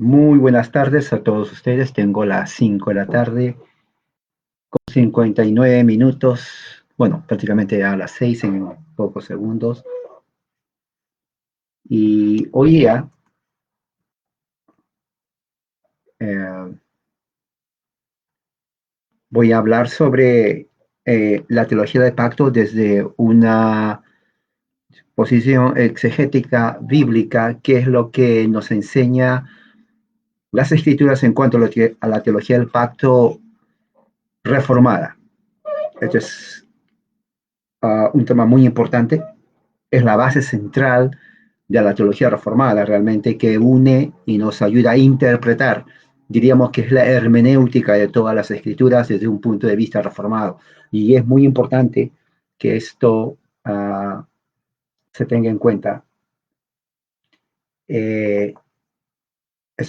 Muy buenas tardes a todos ustedes. Tengo las 5 de la tarde con 59 minutos. Bueno, prácticamente a las 6 en pocos segundos. Y hoy día eh, voy a hablar sobre la teología del pacto desde una posición exegética bíblica, que es lo que nos enseña las escrituras en cuanto a la teología del pacto reformada. Esto es un tema muy importante, es la base central de la teología reformada, realmente, que une y nos ayuda a interpretar, diríamos que es la hermenéutica de todas las escrituras desde un punto de vista reformado. Y es muy importante que esto se tenga en cuenta. Es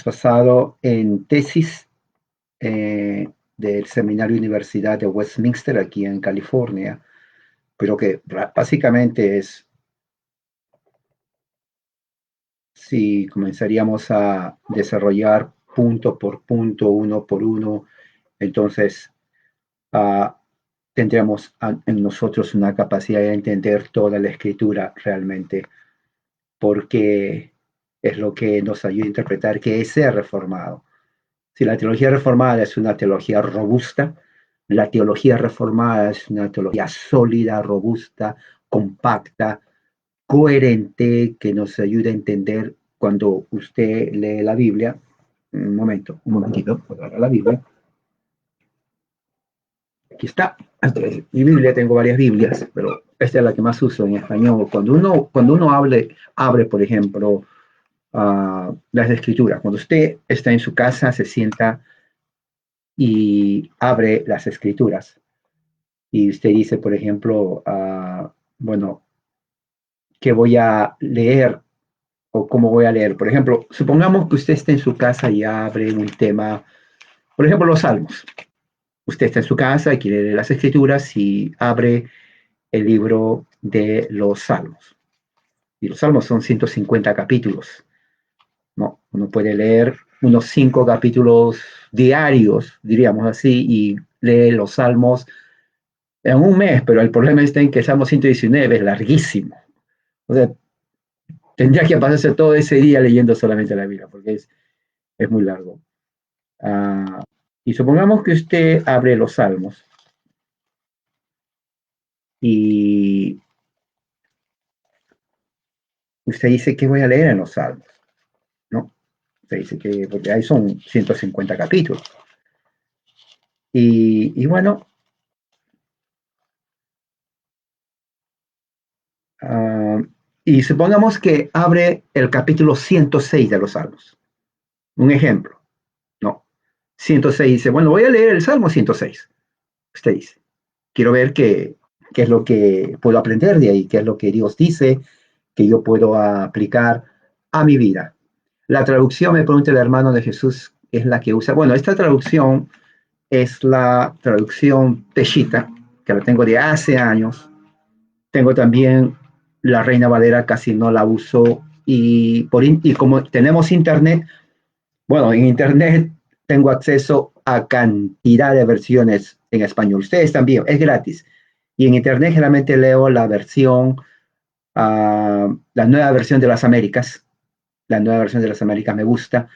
basado en tesis del Seminario Universidad de Westminster, aquí en California, pero que básicamente es, si comenzaríamos a desarrollar punto por punto, uno por uno, entonces uh, tendríamos en nosotros una capacidad de entender toda la escritura realmente, porque es lo que nos ayuda a interpretar qué es ser reformado. Si la teología reformada es una teología robusta, la teología reformada es una teología sólida, robusta, compacta, coherente, que nos ayuda a entender cuando usted lee la Biblia. Un momentito, voy a agarrar la Biblia. Aquí está. Mi Biblia, tengo varias Biblias, pero esta es la que más uso en español. Cuando uno abre, por ejemplo, las escrituras, cuando usted está en su casa, se sienta y abre las escrituras y usted dice, por ejemplo, bueno, ¿qué voy a leer o cómo voy a leer? Por ejemplo, supongamos que usted esté en su casa y abre un tema, por ejemplo, los salmos. Usted está en su casa y quiere leer las escrituras y abre el libro de los salmos. Y los salmos son 150 capítulos, ¿no? Uno puede leer unos 5 capítulos diarios, diríamos así, y lee los salmos en un mes, pero el problema está en que el Salmo 119 es larguísimo. O sea, tendría que pasarse todo ese día leyendo solamente la Biblia, porque es muy largo. Y supongamos que usted abre los Salmos y usted dice, ¿qué voy a leer en los Salmos? ¿No? Usted dice que, porque ahí son 150 capítulos. Y bueno, y supongamos que abre el capítulo 106 de los Salmos. Un ejemplo, ¿no? 106 dice, bueno, voy a leer el Salmo 106. Usted dice, quiero ver qué es lo que puedo aprender de ahí, qué es lo que Dios dice que yo puedo aplicar a mi vida. La traducción, me pregunta el hermano de Jesús, es la que usa. Bueno, esta traducción es la traducción Peshitta, que la tengo de hace años. Tengo también la Reina Valera, casi no la uso. Y como tenemos internet, bueno, en internet tengo acceso a cantidad de versiones en español. Ustedes también, es gratis. Y en internet generalmente leo la versión, la nueva versión de las Américas. La nueva versión de las Américas me gusta.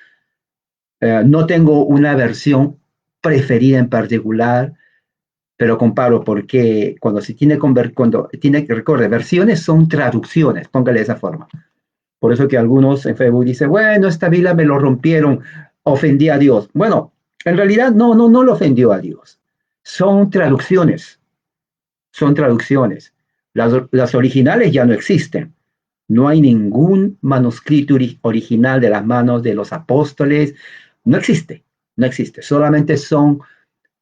No tengo una versión preferida en particular, pero comparo porque cuando tiene que recordar, versiones son traducciones, póngale de esa forma. Por eso que algunos en Facebook dicen, bueno, esta Biblia me lo rompieron, ofendí a Dios. Bueno, en realidad no lo ofendió a Dios. Son traducciones, son traducciones. Las originales ya no existen. No hay ningún manuscrito original de las manos de los apóstoles. No existe, no existe. Solamente son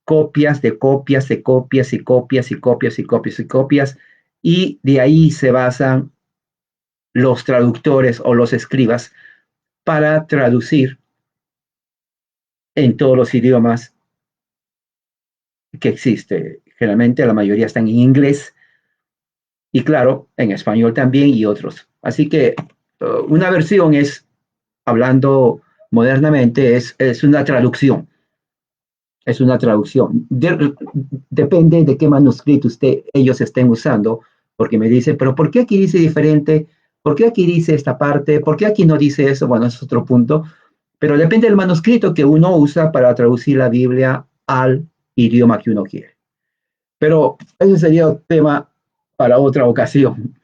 copias de copias de copias y copias y copias y copias y copias. Y de ahí se basan los traductores o los escribas para traducir en todos los idiomas que existe. Generalmente la mayoría están en inglés y claro, en español también y otros. Así que una versión es, hablando modernamente, es una traducción. Es una traducción. Depende de qué manuscrito ellos estén usando, porque me dice, pero ¿por qué aquí dice diferente? ¿Por qué aquí dice esta parte? ¿Por qué aquí no dice eso? Bueno, es otro punto. Pero depende del manuscrito que uno usa para traducir la Biblia al idioma que uno quiere. Pero ese sería un tema para otra ocasión.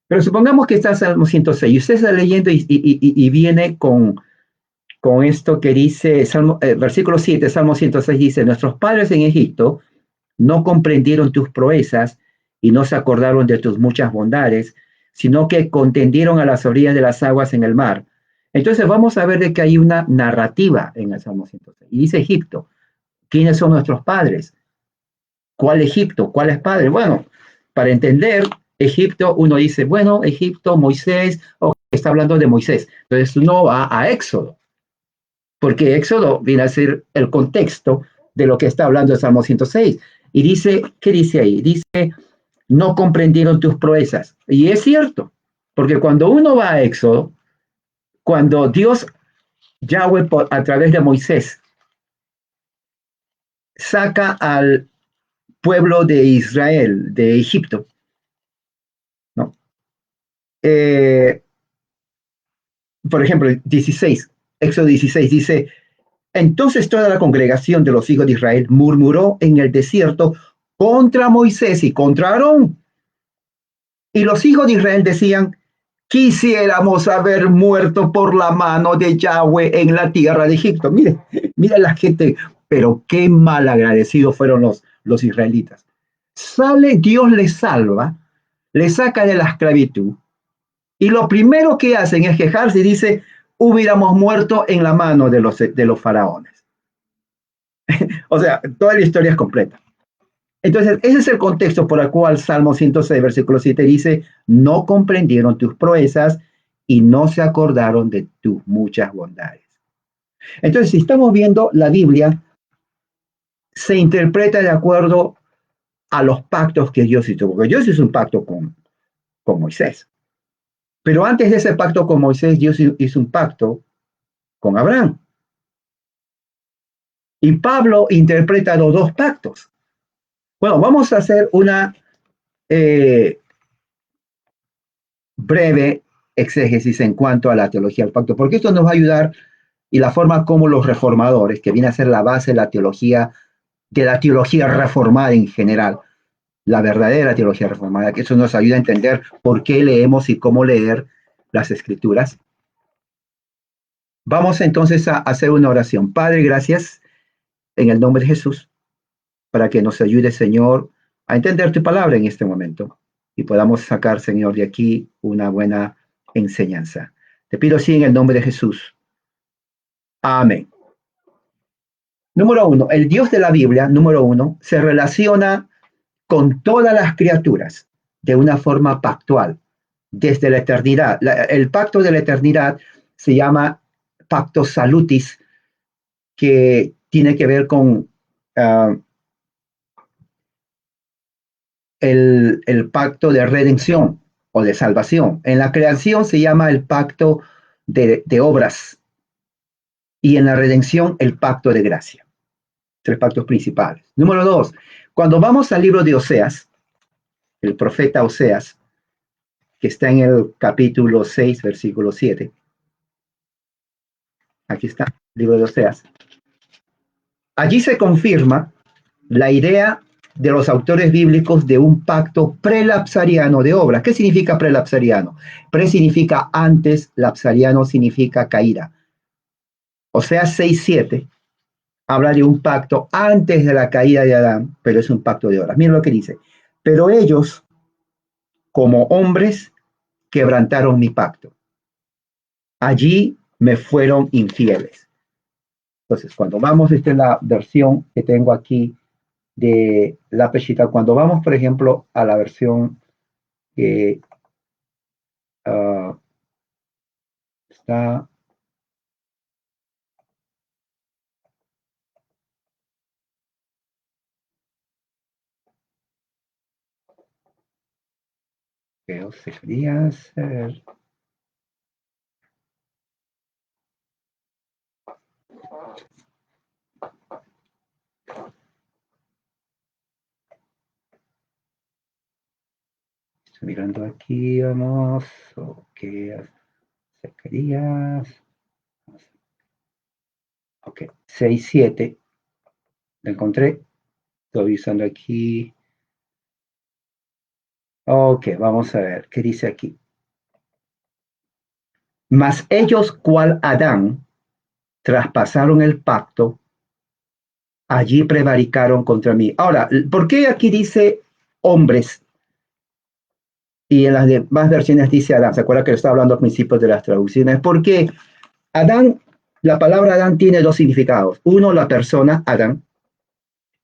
Pero supongamos que está Salmo 106 y usted está leyendo y viene con esto que dice, versículo 7, Salmo 106 dice, nuestros padres en Egipto no comprendieron tus proezas y no se acordaron de tus muchas bondades, sino que contendieron a las orillas de las aguas en el mar. Entonces vamos a ver de que hay una narrativa en el Salmo 106. Y dice Egipto, ¿quiénes son nuestros padres? ¿Cuál Egipto? ¿Cuáles padres? Bueno, para entender Egipto, uno dice, bueno, Egipto, Moisés, está hablando de Moisés. Entonces uno va a Éxodo, porque Éxodo viene a ser el contexto de lo que está hablando el Salmo 106. Y dice, ¿qué dice ahí? Dice, no comprendieron tus proezas. Y es cierto, porque cuando uno va a Éxodo, cuando Dios, Yahweh, a través de Moisés, saca al pueblo de Israel, de Egipto, ¿no? Eh, por ejemplo, 16, Éxodo 16 dice, entonces toda la congregación de los hijos de Israel murmuró en el desierto contra Moisés y contra Aarón. Y los hijos de Israel decían, quisiéramos haber muerto por la mano de Yahweh en la tierra de Egipto. Mire, mire la gente, pero qué mal agradecidos fueron los israelitas. Sale, Dios les salva, les saca de la esclavitud, y lo primero que hacen es quejarse y dice, hubiéramos muerto en la mano de los faraones. O sea, toda la historia es completa. Entonces, ese es el contexto por el cual Salmo 106, versículo 7 dice, no comprendieron tus proezas y no se acordaron de tus muchas bondades. Entonces, si estamos viendo la Biblia, se interpreta de acuerdo a los pactos que Dios hizo, porque Dios hizo un pacto con Moisés. Pero antes de ese pacto con Moisés, Dios hizo un pacto con Abraham. Y Pablo interpreta los dos pactos. Bueno, vamos a hacer una eh, breve exégesis en cuanto a la teología del pacto, porque esto nos va a ayudar y la forma como los reformadores, que viene a ser la base de la teología reformada en general, la verdadera teología reformada, que eso nos ayuda a entender por qué leemos y cómo leer las escrituras. Vamos entonces a hacer una oración. Padre, gracias en el nombre de Jesús, para que nos ayude, Señor, a entender tu palabra en este momento y podamos sacar, Señor, de aquí una buena enseñanza. Te pido así en el nombre de Jesús. Amén. Número uno, el Dios de la Biblia, número uno, se relaciona con todas las criaturas de una forma pactual, desde la eternidad. El pacto de la eternidad se llama pacto salutis, que tiene que ver con el pacto de redención o de salvación. En la creación se llama el pacto de obras y en la redención el pacto de gracia. Tres pactos principales. Número dos, cuando vamos al libro de Oseas, el profeta Oseas, que está en el capítulo 6, versículo 7. Aquí está, libro de Oseas. Allí se confirma la idea de los autores bíblicos de un pacto prelapsariano de obras. ¿Qué significa prelapsariano? Pre significa antes, lapsariano significa caída. Oseas 6:7 habla de un pacto antes de la caída de Adán, pero es un pacto de obras. Miren lo que dice. Pero ellos, como hombres, quebrantaron mi pacto. Allí me fueron infieles. Entonces, cuando vamos, esta es la versión que tengo aquí de la Peshitta. Cuando vamos, por ejemplo, a la versión que está Creo que debería ser. Estoy mirando aquí, vamos. Ok, Zacarías. Ok, 6, 7. Lo encontré. Estoy usando aquí. Ok, vamos a ver qué dice aquí. Mas ellos, cual Adán, traspasaron el pacto, allí prevaricaron contra mí. Ahora, ¿por qué aquí dice hombres y en las demás versiones dice Adán? ¿Se acuerda que estaba hablando al principio de las traducciones? Porque Adán, la palabra Adán tiene dos significados. Uno, la persona, Adán,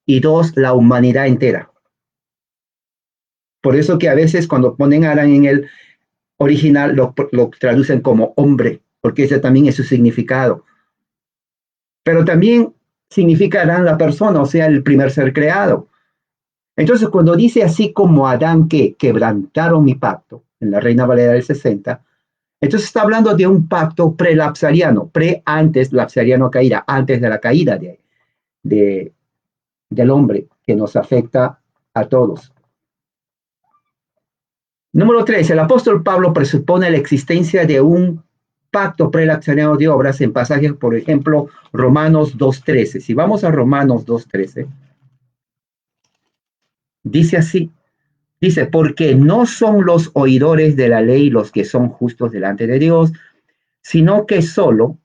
y dos, la humanidad entera. Por eso que a veces cuando ponen Adán en el original lo traducen como hombre, porque ese también es su significado. Pero también significa Adán la persona, o sea, el primer ser creado. Entonces, cuando dice así como Adán que quebrantaron mi pacto, en la Reina Valera del 60, entonces está hablando de un pacto prelapsariano, antes lapsariano caída, antes de la caída de, del hombre, que nos afecta a todos. Número 3, el apóstol Pablo presupone la existencia de un pacto prelapsariano de obras en pasajes, por ejemplo, Romanos 2.13. Si vamos a Romanos 2.13, dice así, dice, porque no son los oidores de la ley los que son justos delante de Dios, sino que solo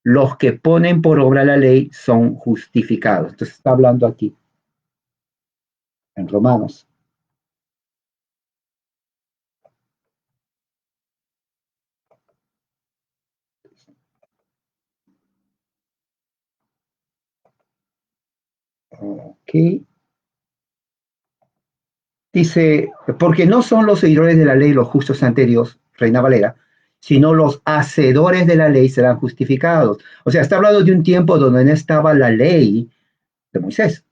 los que ponen por obra la ley son justificados. Entonces está hablando aquí, en Romanos. Ok. Dice, porque no son los seguidores de la ley los justos ante Dios, Reina Valera, sino los hacedores de la ley serán justificados. O sea, está hablando de un tiempo donde no estaba la ley de Moisés.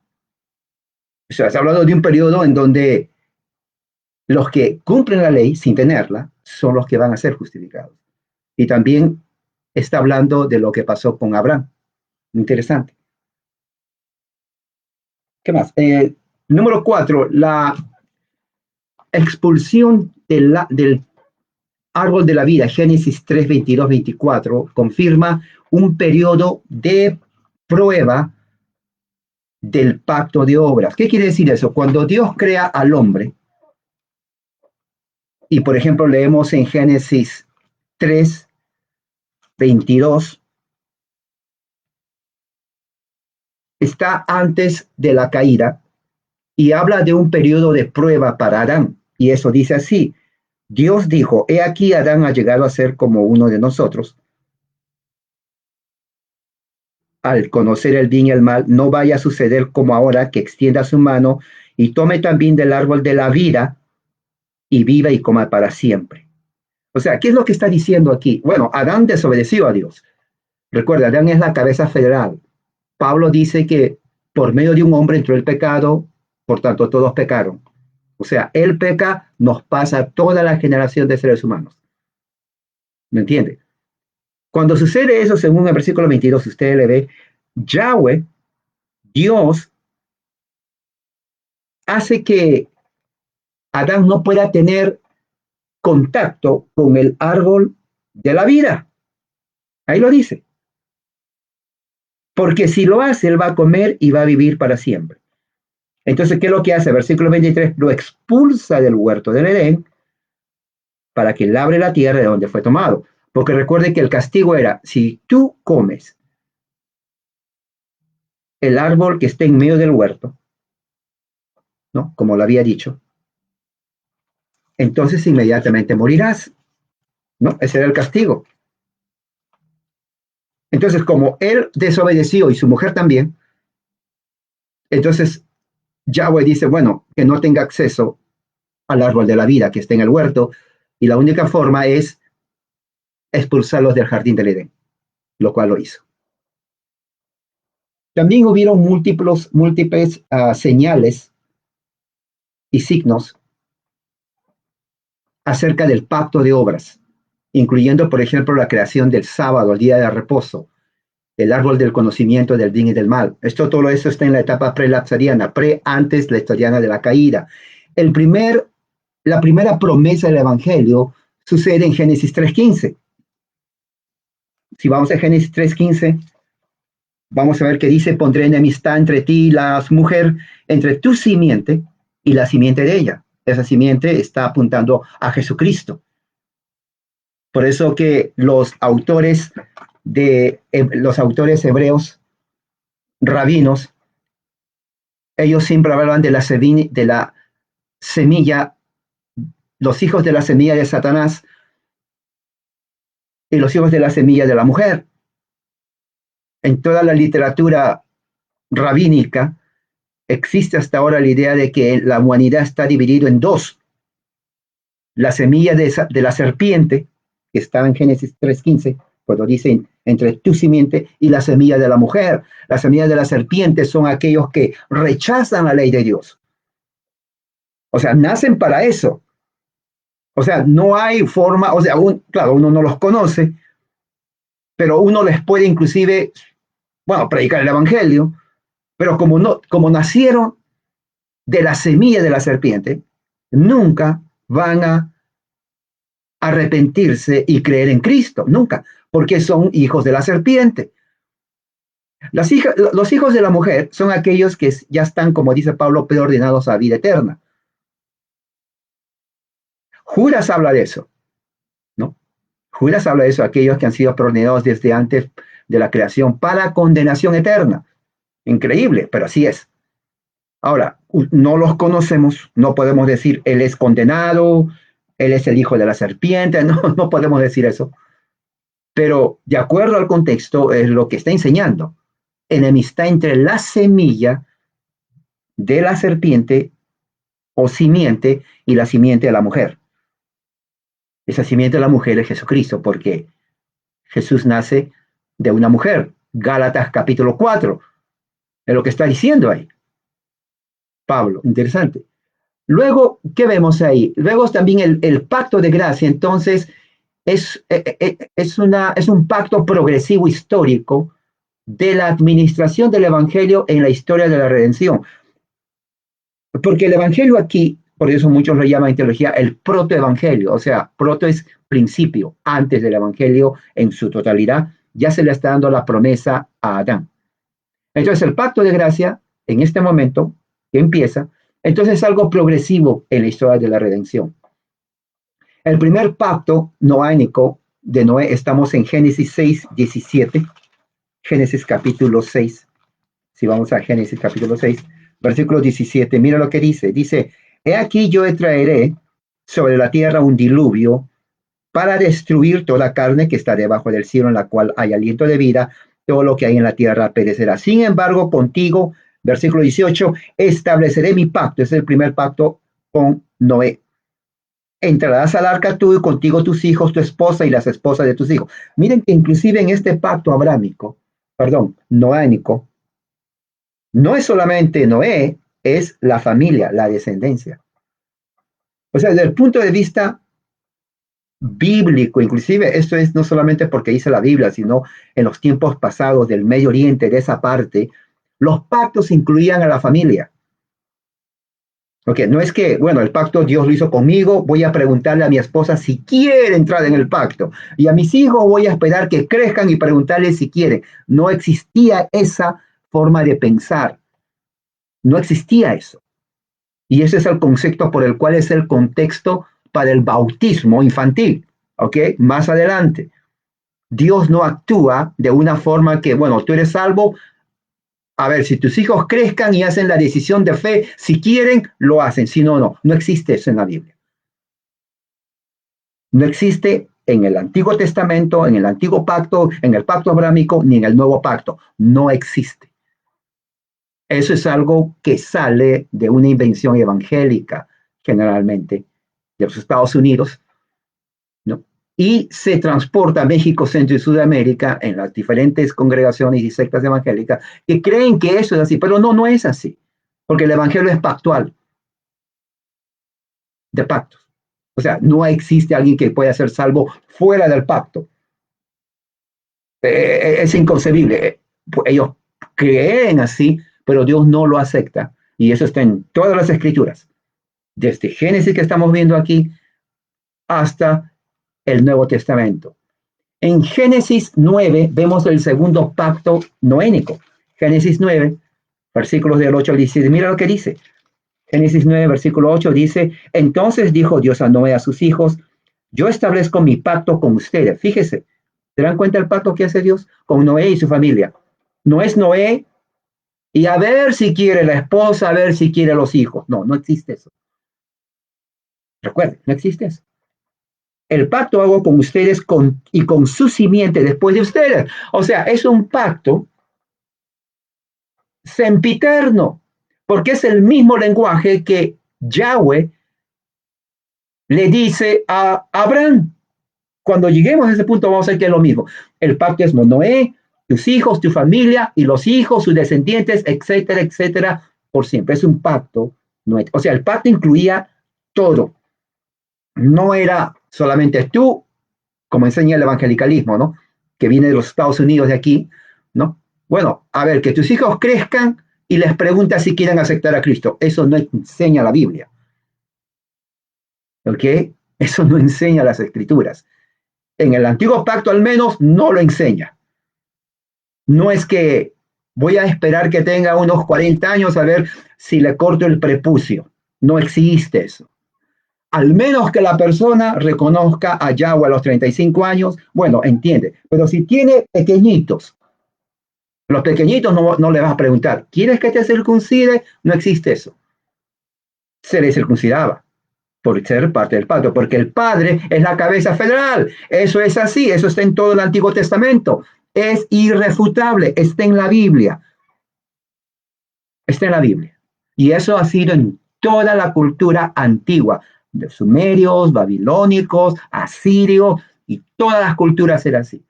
O sea, está hablando de un periodo en donde los que cumplen la ley sin tenerla son los que van a ser justificados. Y también está hablando de lo que pasó con Abraham. Interesante. ¿Qué más? Número 4, la expulsión del árbol de la vida, Génesis 3, 22, 24, confirma un periodo de prueba del pacto de obras. ¿Qué quiere decir eso? Cuando Dios crea al hombre, y por ejemplo leemos en Génesis 3, 22, está antes de la caída y habla de un periodo de prueba para Adán. Y eso dice así, Dios dijo, he aquí Adán ha llegado a ser como uno de nosotros. Al conocer el bien y el mal, no vaya a suceder como ahora que extienda su mano y tome también del árbol de la vida y viva y coma para siempre. O sea, ¿qué es lo que está diciendo aquí? Bueno, Adán desobedeció a Dios. Recuerda, Adán es la cabeza federal. Pablo dice que por medio de un hombre entró el pecado, por tanto todos pecaron. O sea, él peca, nos pasa a toda la generación de seres humanos. ¿Me entiende? Cuando sucede eso, según el versículo 22, usted le ve, Yahweh, Dios, hace que Adán no pueda tener contacto con el árbol de la vida. Ahí lo dice. Porque si lo hace, él va a comer y va a vivir para siempre. Entonces, ¿qué es lo que hace? Versículo 23, lo expulsa del huerto del Edén para que labre la tierra de donde fue tomado. Porque recuerde que el castigo era, si tú comes el árbol que esté en medio del huerto, ¿no? Como lo había dicho, entonces inmediatamente morirás, ¿no? Ese era el castigo. Entonces, como él desobedeció y su mujer también, entonces Yahweh dice, bueno, que no tenga acceso al árbol de la vida que esté en el huerto, y la única forma es expulsarlos del jardín del Edén, lo cual lo hizo. También hubieron múltiples señales y signos acerca del pacto de obras, incluyendo, por ejemplo, la creación del sábado, el día de reposo, el árbol del conocimiento del bien y del mal. Todo eso está en la etapa prelapsariana, antes la historiana de la caída. La primera promesa del Evangelio sucede en Génesis 3:15. Si vamos a Génesis 3:15, vamos a ver que dice: pondré enemistad entre ti y la mujer, entre tu simiente y la simiente de ella. Esa simiente está apuntando a Jesucristo. Por eso que los autores hebreos, rabinos, ellos siempre hablaban de la semilla, los hijos de la semilla de Satanás y los hijos de la semilla de la mujer. En toda la literatura rabínica existe hasta ahora la idea de que la humanidad está dividida en dos: la semilla de la serpiente, que está en Génesis 3:15, cuando dicen entre tu simiente, y la semilla de la mujer. La semilla de la serpiente son aquellos que rechazan la ley de Dios. O sea, nacen para eso. O sea, no hay forma, o sea, claro, uno no los conoce, pero uno les puede inclusive, bueno, predicar el evangelio, pero como nacieron de la semilla de la serpiente, nunca van a arrepentirse y creer en Cristo, nunca, porque son hijos de la serpiente. Los hijos de la mujer son aquellos que ya están, como dice Pablo, preordenados a vida eterna. Judas habla de eso, ¿no? Judas habla de eso, aquellos que han sido preordenados desde antes de la creación para condenación eterna. Increíble, pero así es. Ahora, no los conocemos, no podemos decir él es condenado, él es el hijo de la serpiente, no podemos decir eso. Pero de acuerdo al contexto es lo que está enseñando. Enemistad entre la semilla de la serpiente o simiente y la simiente de la mujer. Esa simiente de la mujer es Jesucristo, porque Jesús nace de una mujer. Gálatas capítulo 4, es lo que está diciendo ahí Pablo. Interesante. Luego, ¿qué vemos ahí? Luego también el pacto de gracia, entonces, es un pacto progresivo histórico de la administración del Evangelio en la historia de la redención. Porque el Evangelio aquí, por eso muchos lo llaman en teología el protoevangelio, o sea, proto es principio, antes del Evangelio en su totalidad, ya se le está dando la promesa a Adán. Entonces el pacto de gracia, en este momento, que empieza, entonces es algo progresivo en la historia de la redención. El primer pacto noánico de Noé, estamos en Génesis 6:17, Génesis capítulo 6, si vamos a Génesis capítulo 6, versículo 17, mira lo que dice, he aquí yo traeré sobre la tierra un diluvio para destruir toda carne que está debajo del cielo, en la cual hay aliento de vida, todo lo que hay en la tierra perecerá. Sin embargo, contigo, versículo 18, estableceré mi pacto, es el primer pacto con Noé. Entrarás al arca tú y contigo tus hijos, tu esposa y las esposas de tus hijos. Miren que inclusive en este pacto noánico, no es solamente Noé, es la familia, la descendencia. O sea, desde el punto de vista bíblico, inclusive esto es no solamente porque dice la Biblia, sino en los tiempos pasados del Medio Oriente, de esa parte, los pactos incluían a la familia. Okay, no es que, bueno, el pacto Dios lo hizo conmigo, voy a preguntarle a mi esposa si quiere entrar en el pacto. Y a mis hijos voy a esperar que crezcan y preguntarles si quieren. No existía esa forma de pensar. No existía eso. Y ese es el concepto por el cual es el contexto para el bautismo infantil. ¿Ok? Más adelante. Dios no actúa de una forma que, bueno, tú eres salvo. A ver, si tus hijos crezcan y hacen la decisión de fe, si quieren, lo hacen. Si no, no. No existe eso en la Biblia. No existe en el Antiguo Testamento, en el Antiguo Pacto, en el Pacto Abrámico, ni en el Nuevo Pacto. No existe. Eso es algo que sale de una invención evangélica, generalmente, de los Estados Unidos, ¿no? Y se transporta a México, Centro y Sudamérica en las diferentes congregaciones y sectas evangélicas que creen que eso es así, pero no es así, porque el evangelio es pactual, de pactos. O sea, no existe alguien que pueda ser salvo fuera del pacto. Es inconcebible. Ellos creen así, pero Dios no lo acepta. Y eso está en todas las escrituras. Desde Génesis que estamos viendo aquí hasta el Nuevo Testamento. En Génesis 9 vemos el segundo pacto noénico. Génesis 9, versículos del 8 al 17. Mira lo que dice. Génesis 9, versículo 8 dice, entonces dijo Dios a Noé a sus hijos, yo establezco mi pacto con ustedes. Fíjese, ¿se dan cuenta el pacto que hace Dios con Noé y su familia? No es Noé y a ver si quiere la esposa, a ver si quiere los hijos. No, no existe eso. Recuerden, no existe eso. El pacto hago con ustedes y con su simiente después de ustedes. O sea, es un pacto sempiterno, porque es el mismo lenguaje que Yahweh le dice a Abraham. Cuando lleguemos a ese punto vamos a ver que es lo mismo. El pacto es Noé, tus hijos, tu familia y los hijos, sus descendientes, etcétera, etcétera, por siempre. Es un pacto. O sea, el pacto incluía todo. No era solamente tú, como enseña el evangelicalismo, ¿no? Que viene de los Estados Unidos de aquí, ¿no? Bueno, a ver, que tus hijos crezcan y les preguntas si quieren aceptar a Cristo. Eso no enseña la Biblia. ¿Ok? Eso no enseña las escrituras. En el antiguo pacto al menos no lo enseña. No es que voy a esperar que tenga unos 40 años a ver si le corto el prepucio. No existe eso. Al menos que la persona reconozca a Yahweh a los 35 años, bueno, entiende. Pero si tiene pequeñitos, los pequeñitos no le vas a preguntar, ¿quieres que te circuncide? No existe eso. Se le circuncidaba por ser parte del pacto, porque el padre es la cabeza federal. Eso es así, eso está en todo el Antiguo Testamento. Es irrefutable, está en la Biblia. Está en la Biblia. Y eso ha sido en toda la cultura antigua, de sumerios, babilónicos, asirios, y todas las culturas eran así.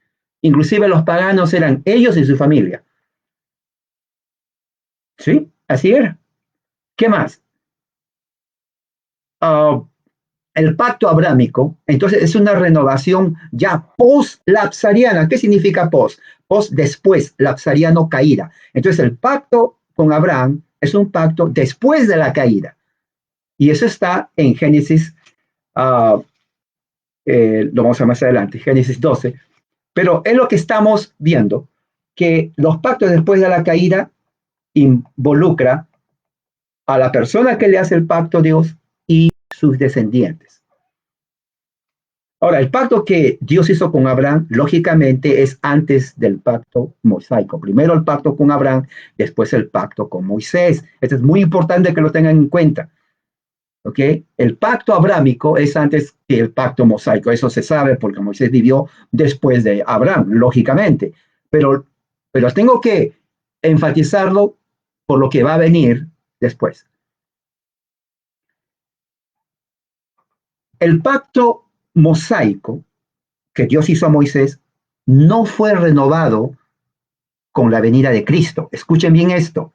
Inclusive los paganos eran ellos y su familia. ¿Sí? Así era. ¿Qué más? Uh, el pacto abrámico, entonces es una renovación ya post-lapsariana. ¿Qué significa post? Post después, lapsariano caída. Entonces el pacto con Abraham es un pacto después de la caída. Y eso está en Génesis, lo vamos a ver más adelante, Génesis 12. Pero es lo que estamos viendo, que los pactos después de la caída involucra a la persona que le hace el pacto a Dios y sus descendientes. Ahora, el pacto que Dios hizo con Abraham, lógicamente, es antes del pacto mosaico. Primero el pacto con Abraham, después el pacto con Moisés. Esto es muy importante que lo tengan en cuenta. ¿Ok? El pacto abrámico es antes que el pacto mosaico. Eso se sabe porque Moisés vivió después de Abraham, lógicamente. Pero tengo que enfatizarlo por lo que va a venir después. El pacto mosaico que Dios hizo a Moisés no fue renovado con la venida de Cristo. Escuchen bien esto,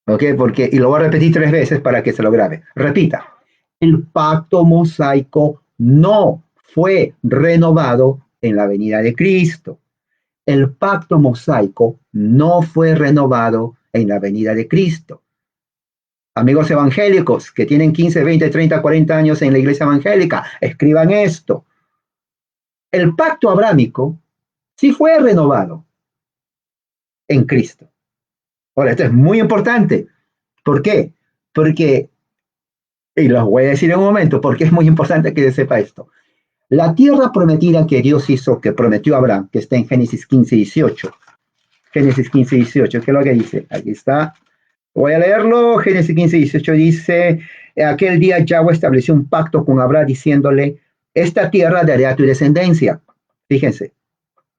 ¿ok? Porque, y lo voy a repetir 3 veces para que se lo grabe. Repita, el pacto mosaico no fue renovado en la venida de Cristo. El pacto mosaico no fue renovado en la venida de Cristo. Amigos evangélicos que tienen 15, 20, 30, 40 años en la iglesia evangélica, escriban esto. El pacto abrámico sí fue renovado en Cristo. Ahora, esto es muy importante. ¿Por qué? Porque, y los voy a decir en un momento, porque es muy importante que se sepa esto. La tierra prometida que Dios hizo, que prometió a Abraham, que está en Génesis 15, 18. Génesis 15, 18, ¿qué es lo que dice? Aquí está. Voy a leerlo. Génesis 15, 18 dice, aquel día Yahweh estableció un pacto con Abraham diciéndole, esta tierra daré a tu descendencia. Fíjense,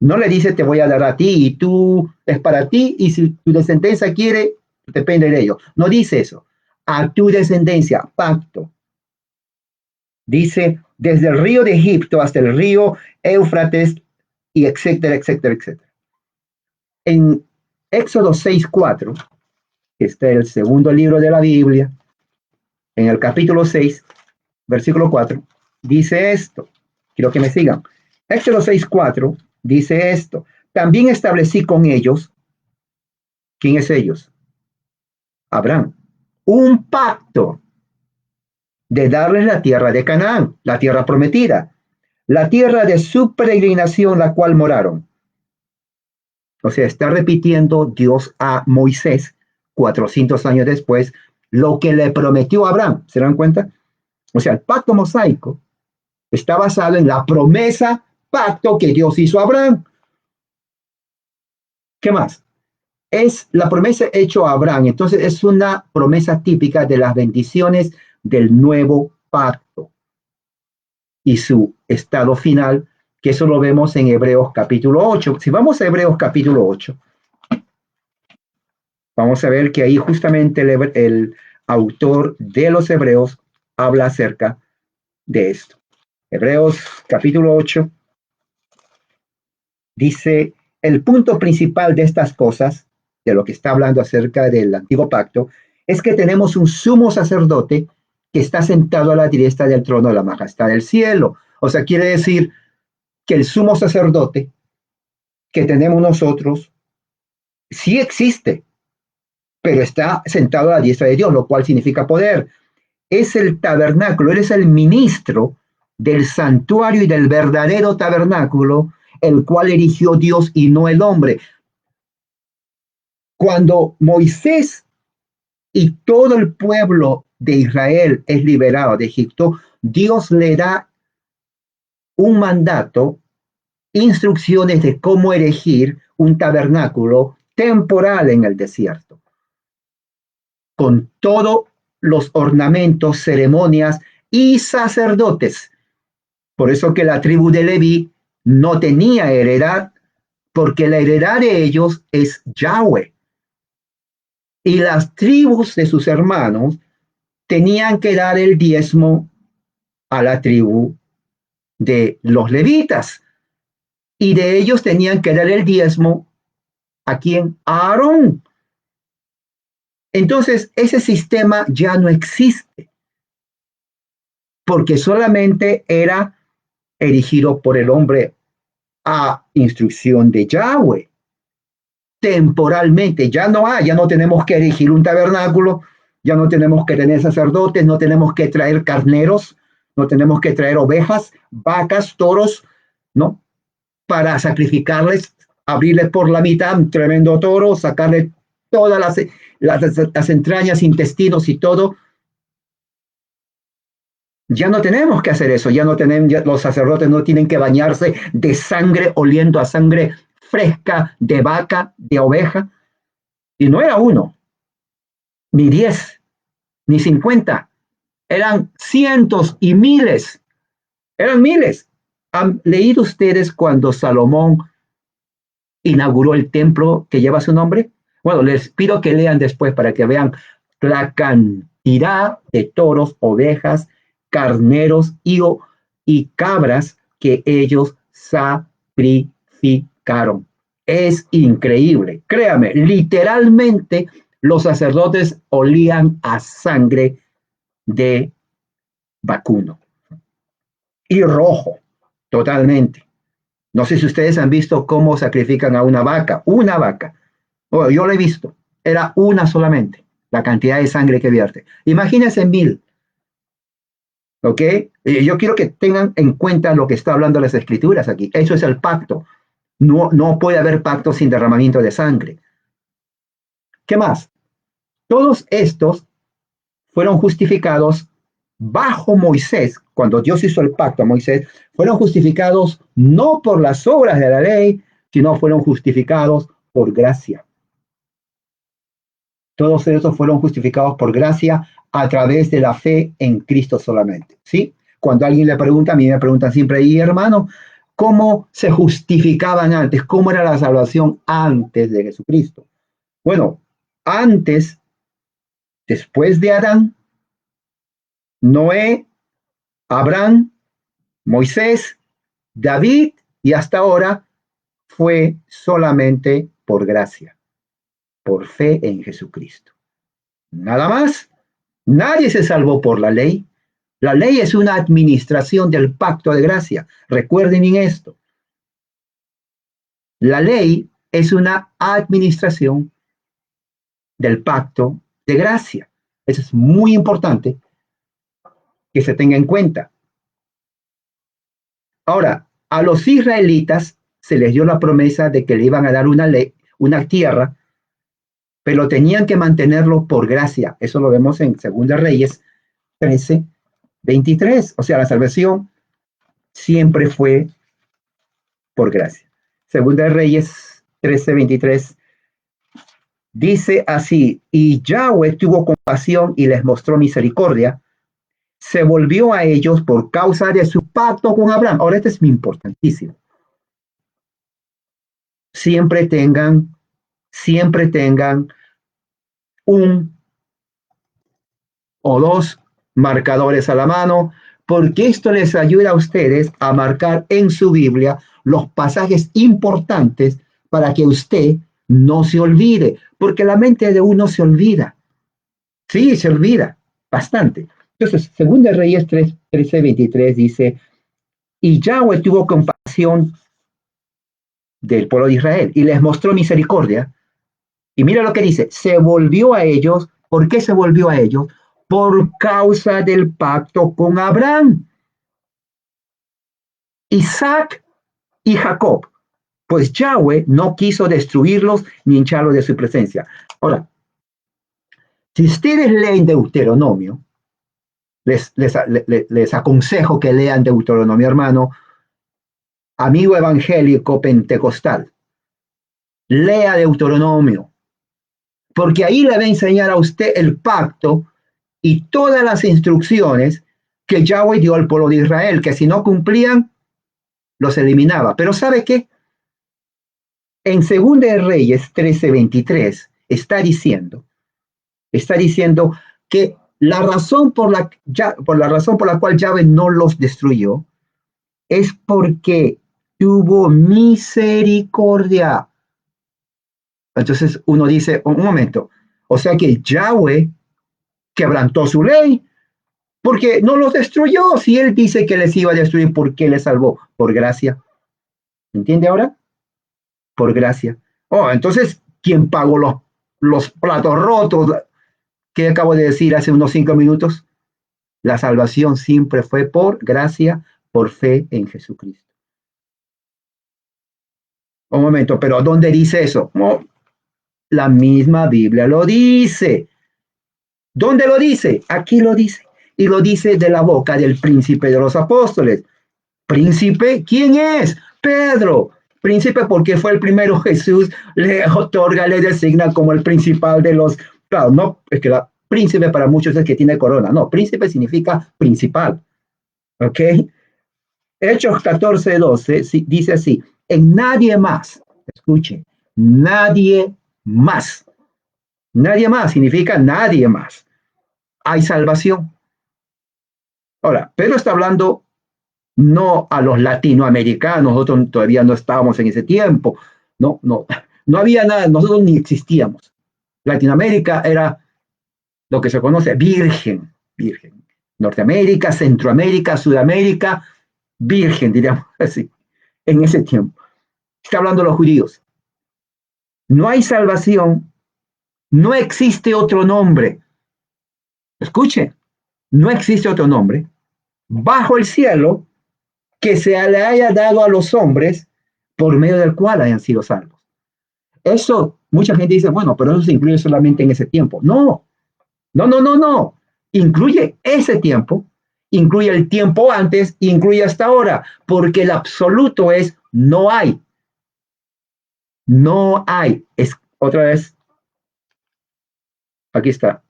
no le dice te voy a dar a ti y tú es para ti y si tu descendencia quiere, depende de ello. No dice eso. A tu descendencia, pacto. Dice desde el río de Egipto hasta el río Éufrates y etcétera, etcétera, etcétera. En Éxodo 6:4, que está el segundo libro de la Biblia, en el capítulo 6, versículo 4, dice esto. Quiero que me sigan. Éxodo 6:4 dice esto. También establecí con ellos. ¿Quién es ellos? Abraham. Un pacto de darles la tierra de Canaán, la tierra prometida, la tierra de su peregrinación, la cual moraron. O sea, está repitiendo Dios a Moisés 400 años después lo que le prometió a Abraham. ¿Se dan cuenta? O sea, el pacto mosaico está basado en la promesa, pacto que Dios hizo a Abraham. ¿Qué más? Es la promesa hecha a Abraham. Entonces es una promesa típica de las bendiciones del nuevo pacto y su estado final, que eso lo vemos en Hebreos capítulo 8. Si vamos a Hebreos capítulo 8, vamos a ver que ahí justamente el autor de los Hebreos habla acerca de esto. Hebreos capítulo 8 dice, el punto principal de estas cosas, de lo que está hablando acerca del antiguo pacto, es que tenemos un sumo sacerdote que está sentado a la diestra del trono de la majestad del cielo. O sea, quiere decir que el sumo sacerdote que tenemos nosotros sí existe, pero está sentado a la diestra de Dios, lo cual significa poder. Es el tabernáculo, él es el ministro del santuario y del verdadero tabernáculo, el cual erigió Dios y no el hombre. Cuando Moisés y todo el pueblo de Israel es liberado de Egipto, Dios le da un mandato, instrucciones de cómo erigir un tabernáculo temporal en el desierto, con todos los ornamentos, ceremonias y sacerdotes. Por eso que la tribu de Leví no tenía heredad, porque la heredad de ellos es Yahweh. Y las tribus de sus hermanos tenían que dar el diezmo a la tribu de los levitas. Y de ellos tenían que dar el diezmo a quien? A Aarón. Entonces, ese sistema ya no existe, porque solamente era erigido por el hombre a instrucción de Yahweh. Temporalmente, ya no hay, ya no tenemos que erigir un tabernáculo, ya no tenemos que tener sacerdotes, no tenemos que traer carneros, no tenemos que traer ovejas, vacas, toros, ¿no? Para sacrificarles, abrirles por la mitad un tremendo toro, sacarle todas las entrañas, intestinos y todo. Ya no tenemos que hacer eso, ya no tenemos, ya los sacerdotes no tienen que bañarse de sangre, oliendo a sangre fresca de vaca, de oveja. Y no era uno, ni 10, ni 50, eran cientos y miles, eran miles. ¿Han leído ustedes cuando Salomón inauguró el templo que lleva su nombre? Bueno, les pido que lean después para que vean la cantidad de toros, ovejas, carneros y cabras que ellos sacrificaron. Es increíble, créame, literalmente los sacerdotes olían a sangre de vacuno y rojo, totalmente. No sé si ustedes han visto cómo sacrifican a una vaca. Oh, yo lo he visto, era una solamente, la cantidad de sangre que vierte. Imagínense 1000, ¿ok? Yo quiero que tengan en cuenta lo que está hablando las escrituras aquí. Eso es el pacto. No, no puede haber pacto sin derramamiento de sangre. ¿Qué más? Todos estos fueron justificados bajo Moisés, cuando Dios hizo el pacto a Moisés, fueron justificados no por las obras de la ley, sino fueron justificados por gracia. Todos esos fueron justificados por gracia a través de la fe en Cristo solamente, ¿sí? Cuando alguien le pregunta, a mí me preguntan siempre, y hermano, ¿cómo se justificaban antes? ¿Cómo era la salvación antes de Jesucristo? Bueno, antes, después de Adán, Noé, Abraham, Moisés, David y hasta ahora fue solamente por gracia, por fe en Jesucristo. Nada más. Nadie se salvó por la ley. La ley es una administración del pacto de gracia. Recuerden bien esto. La ley es una administración del pacto de gracia. Eso es muy importante que se tenga en cuenta. Ahora, a los israelitas se les dio la promesa de que le iban a dar una ley, una tierra, pero tenían que mantenerlo por gracia. Eso lo vemos en 2 Reyes 13:23. O sea, la salvación siempre fue por gracia. 2 Reyes 13:23 dice así: y Yahweh tuvo compasión y les mostró misericordia, se volvió a ellos por causa de su pacto con Abraham. Ahora, este es muy importantísimo. Siempre tengan un o dos marcadores a la mano, porque esto les ayuda a ustedes a marcar en su Biblia los pasajes importantes para que usted no se olvide, porque la mente de uno se olvida. Sí, se olvida bastante. Entonces, 2 Reyes 13:23 dice: y Yahweh tuvo compasión del pueblo de Israel y les mostró misericordia. Y mira lo que dice: se volvió a ellos. ¿Por qué se volvió a ellos? Por causa del pacto con Abraham, Isaac y Jacob. Pues Yahweh no quiso destruirlos ni hincharlos de su presencia. Ahora, si ustedes leen Deuteronomio, les aconsejo que lean Deuteronomio, hermano, amigo evangélico pentecostal. Lea Deuteronomio, porque ahí le va a enseñar a usted el pacto y todas las instrucciones que Yahweh dio al pueblo de Israel, que si no cumplían, los eliminaba. Pero ¿sabe qué? En 2 de Reyes 13:23 está diciendo que la razón por la cual Yahweh no los destruyó es porque tuvo misericordia. Entonces uno dice: un momento, o sea que Yahweh quebrantó su ley, porque no los destruyó. Si él dice que les iba a destruir, ¿por qué les salvó? Por gracia. ¿Entiende ahora? Por gracia. Oh, entonces, ¿quién pagó los platos rotos que acabo de decir hace unos 5 minutos? La salvación siempre fue por gracia, por fe en Jesucristo. Un momento, pero ¿dónde dice eso? Oh, la misma Biblia lo dice. ¿Dónde lo dice? Aquí lo dice. Y lo dice de la boca del príncipe de los apóstoles. ¿Príncipe? ¿Quién es? Pedro. Príncipe porque fue el primero. Jesús le otorga, le designa como el principal de los... Claro, no, es que la príncipe para muchos es que tiene corona. No, príncipe significa principal. ¿Ok? Hechos 14:12 dice así: en nadie más, escuche, nadie más. Nadie más significa nadie más. Hay salvación. Ahora, Pedro está hablando no a los latinoamericanos. Nosotros todavía no estábamos en ese tiempo. No había nada, nosotros ni existíamos. Latinoamérica era lo que se conoce virgen. Norteamérica, Centroamérica, Sudamérica, virgen, diríamos así, en ese tiempo. Está hablando de los judíos. No hay salvación, no existe otro nombre. Escuche, no existe otro nombre bajo el cielo que se le haya dado a los hombres por medio del cual hayan sido salvos. Eso, mucha gente dice: bueno, pero eso se incluye solamente en ese tiempo. No, no, no, no, no. Incluye ese tiempo, incluye el tiempo antes, incluye hasta ahora, porque el absoluto es no hay. No hay. Es otra vez, aquí está.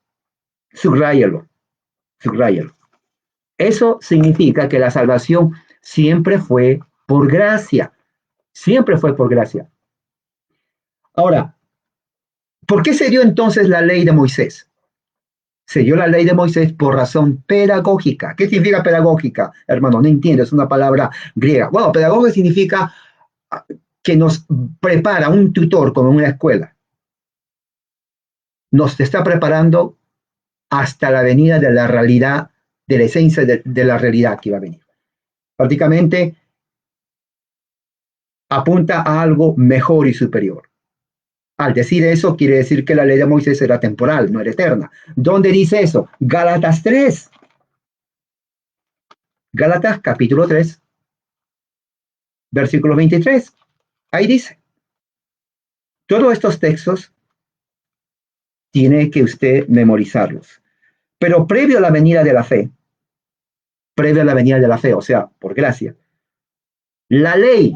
Subráyalo, subráyalo. Eso significa que la salvación siempre fue por gracia. Siempre fue por gracia. Ahora, ¿por qué se dio entonces la ley de Moisés? Se dio la ley de Moisés por razón pedagógica. ¿Qué significa pedagógica, hermano? No entiendo, es una palabra griega. Bueno, pedagógica significa que nos prepara un tutor como en una escuela. Nos está preparando hasta la venida de la realidad de la esencia de la realidad que iba a venir. Prácticamente apunta a algo mejor y superior. Al decir eso, quiere decir que la ley de Moisés era temporal, no era eterna. ¿Dónde dice eso? Gálatas 3. Gálatas capítulo 3, versículo 23. Ahí dice. Todos estos textos tiene que usted memorizarlos. Pero previo a la venida de la fe, o sea, por gracia, la ley,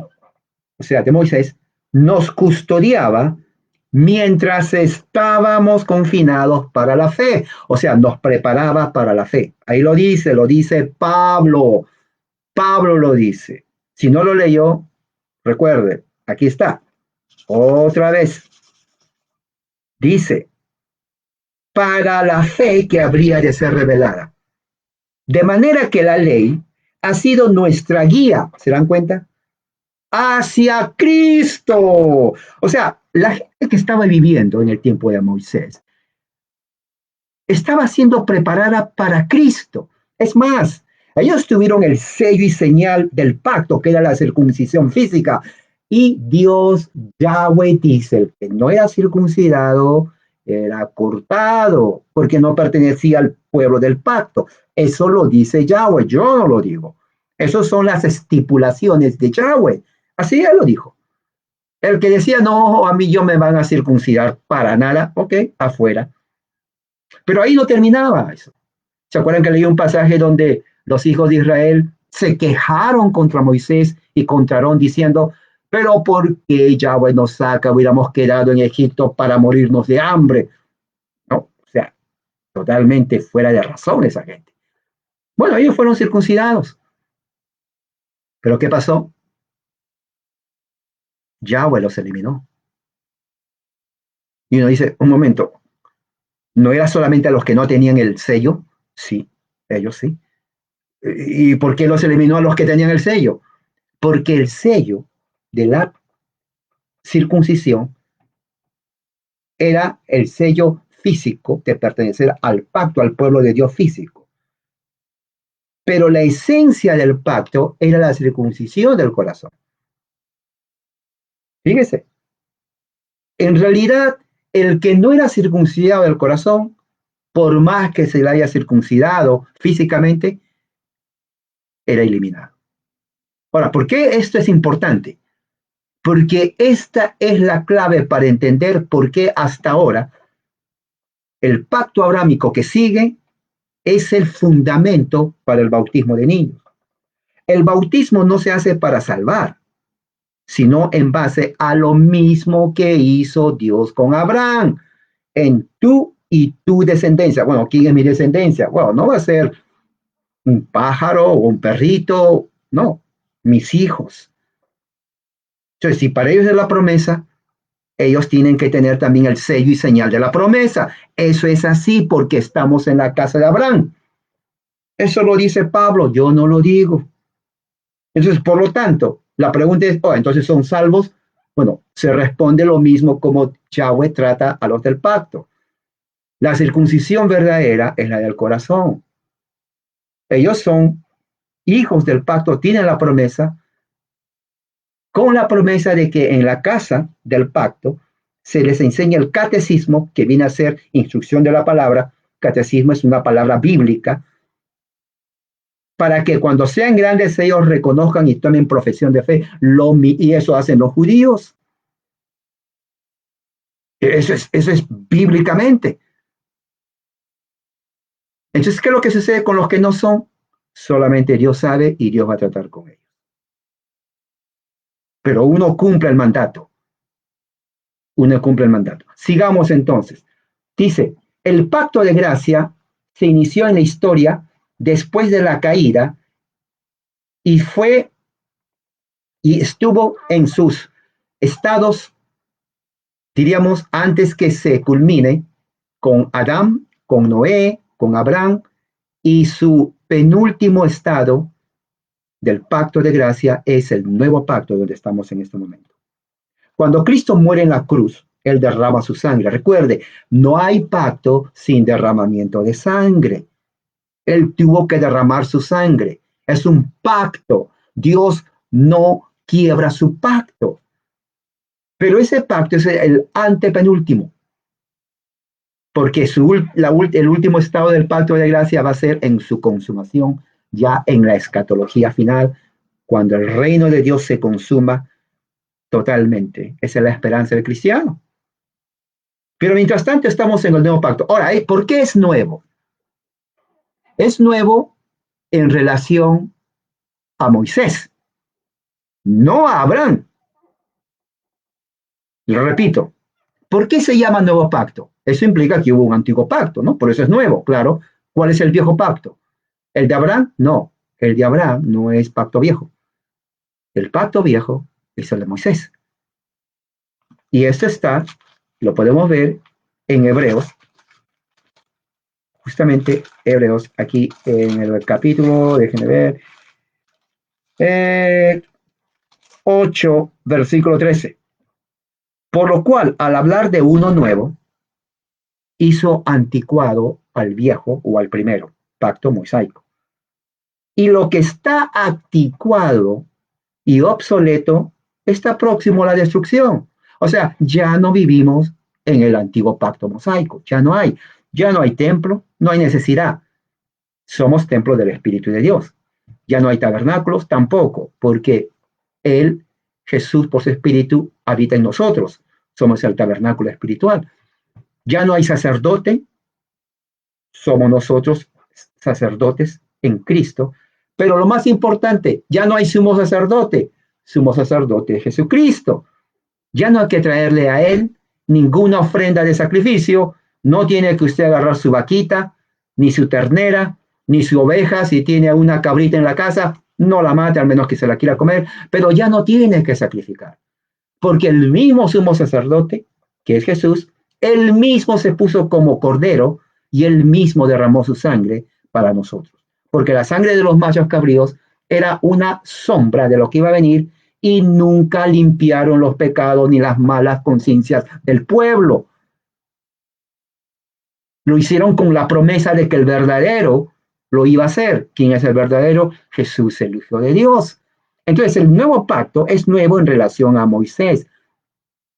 o sea, de Moisés, nos custodiaba mientras estábamos confinados para la fe, o sea, nos preparaba para la fe. Ahí lo dice Pablo. Pablo lo dice. Si no lo leyó, recuerde, aquí está. Otra vez. Dice, para la fe que habría de ser revelada. De manera que la ley ha sido nuestra guía, ¿se dan cuenta? Hacia Cristo. O sea, la gente que estaba viviendo en el tiempo de Moisés estaba siendo preparada para Cristo. Es más, ellos tuvieron el sello y señal del pacto, que era la circuncisión física. Y Dios, Yahweh, dice, el que no era circuncidado era cortado, porque no pertenecía al pueblo del pacto. Eso lo dice Yahweh, yo no lo digo. Esas son las estipulaciones de Yahweh. Así él lo dijo. El que decía, no, a mí yo me van a circuncidar para nada, ok, afuera. Pero ahí no terminaba eso. ¿Se acuerdan que leí un pasaje donde los hijos de Israel se quejaron contra Moisés y contra Aarón diciendo, pero ¿por qué Yahweh nos saca? Hubiéramos quedado en Egipto para morirnos de hambre. No, o sea, totalmente fuera de razón esa gente. Bueno, ellos fueron circuncidados. ¿Pero qué pasó? Yahweh los eliminó. Y uno dice, un momento, ¿no era solamente a los que no tenían el sello? Sí, ellos sí. ¿Y por qué los eliminó a los que tenían el sello? Porque el sello de la circuncisión era el sello físico de pertenecer al pacto, al pueblo de Dios físico. Pero la esencia del pacto era la circuncisión del corazón. Fíjese, en realidad, el que no era circuncidado del corazón, por más que se le haya circuncidado físicamente, era eliminado. Ahora, ¿por qué esto es importante? Porque esta es la clave para entender por qué hasta ahora el pacto abrámico que sigue es el fundamento para el bautismo de niños. El bautismo no se hace para salvar, sino en base a lo mismo que hizo Dios con Abraham, en tú y tu descendencia. Bueno, ¿quién es mi descendencia? Bueno, no va a ser un pájaro o un perrito, no, mis hijos. Entonces, si para ellos es la promesa, ellos tienen que tener también el sello y señal de la promesa. Eso es así porque estamos en la casa de Abraham. Eso lo dice Pablo, yo no lo digo. Entonces, por lo tanto, la pregunta es, oh, entonces son salvos. Bueno, se responde lo mismo como Yahweh trata a los del pacto. La circuncisión verdadera es la del corazón. Ellos son hijos del pacto, tienen la promesa, con la promesa de que en la casa del pacto se les enseña el catecismo, que viene a ser instrucción de la palabra. Catecismo es una palabra bíblica, para que cuando sean grandes ellos reconozcan y tomen profesión de fe, y eso hacen los judíos. Eso es bíblicamente. Entonces, ¿qué es lo que sucede con los que no son? Solamente Dios sabe y Dios va a tratar con ellos. Pero uno cumple el mandato. Uno cumple el mandato. Sigamos entonces. Dice, el pacto de gracia se inició en la historia después de la caída y estuvo en sus estados, diríamos, antes que se culmine con Adán, con Noé, con Abraham, y su penúltimo estado del pacto de gracia es el nuevo pacto donde estamos en este momento. Cuando Cristo muere en la cruz, Él derrama su sangre. Recuerde, no hay pacto sin derramamiento de sangre. Él tuvo que derramar su sangre. Es un pacto. Dios no quiebra su pacto. Pero ese pacto es el antepenúltimo, porque el último estado del pacto de gracia va a ser en su consumación, ya en la escatología final, cuando el reino de Dios se consuma totalmente. Esa es la esperanza del cristiano. Pero mientras tanto estamos en el nuevo pacto. Ahora, ¿por qué es nuevo? Es nuevo en relación a Moisés, no a Abraham. Lo repito, ¿por qué se llama nuevo pacto? Eso implica que hubo un antiguo pacto, ¿no? Por eso es nuevo, claro. ¿Cuál es el viejo pacto? ¿El de Abraham? No, el de Abraham no es pacto viejo. El pacto viejo es el de Moisés. Y esto lo podemos ver en Hebreos, justamente Hebreos, aquí en el capítulo, déjenme ver, 8, versículo 13. Por lo cual, al hablar de uno nuevo, hizo anticuado al viejo o al primero, pacto mosaico. Y lo que está anticuado y obsoleto está próximo a la destrucción. O sea, ya no vivimos en el antiguo pacto mosaico, ya no hay templo, no hay necesidad. Somos templo del Espíritu de Dios. Ya no hay tabernáculos tampoco, porque Él, Jesús, por su Espíritu, habita en nosotros. Somos el tabernáculo espiritual. Ya no hay sacerdote, somos nosotros sacerdotes en Cristo. Pero lo más importante, ya no hay sumo sacerdote de Jesucristo. Ya no hay que traerle a Él ninguna ofrenda de sacrificio, no tiene que usted agarrar su vaquita, ni su ternera, ni su oveja, si tiene una cabrita en la casa, no la mate, al menos que se la quiera comer, pero ya no tiene que sacrificar, porque el mismo sumo sacerdote, que es Jesús, él mismo se puso como cordero y él mismo derramó su sangre para nosotros, porque la sangre de los machos cabríos era una sombra de lo que iba a venir y nunca limpiaron los pecados ni las malas conciencias del pueblo. Lo hicieron con la promesa de que el verdadero lo iba a hacer. ¿Quién es el verdadero? Jesús, el Hijo de Dios. Entonces, el nuevo pacto es nuevo en relación a Moisés.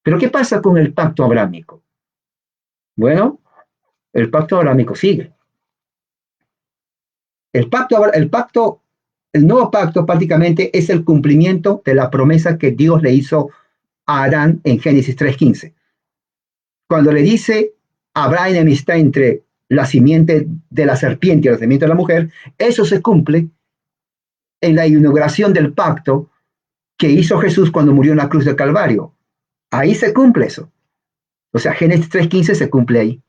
Pero ¿qué pasa con el pacto abrámico? Bueno, el pacto abrámico sigue. El nuevo pacto prácticamente es el cumplimiento de la promesa que Dios le hizo a Adán en Génesis 3:15. Cuando le dice, habrá enemistad entre la simiente de la serpiente y la simiente de la mujer, eso se cumple en la inauguración del pacto que hizo Jesús cuando murió en la cruz del Calvario. Ahí se cumple eso. O sea, Génesis 3:15 se cumple ahí.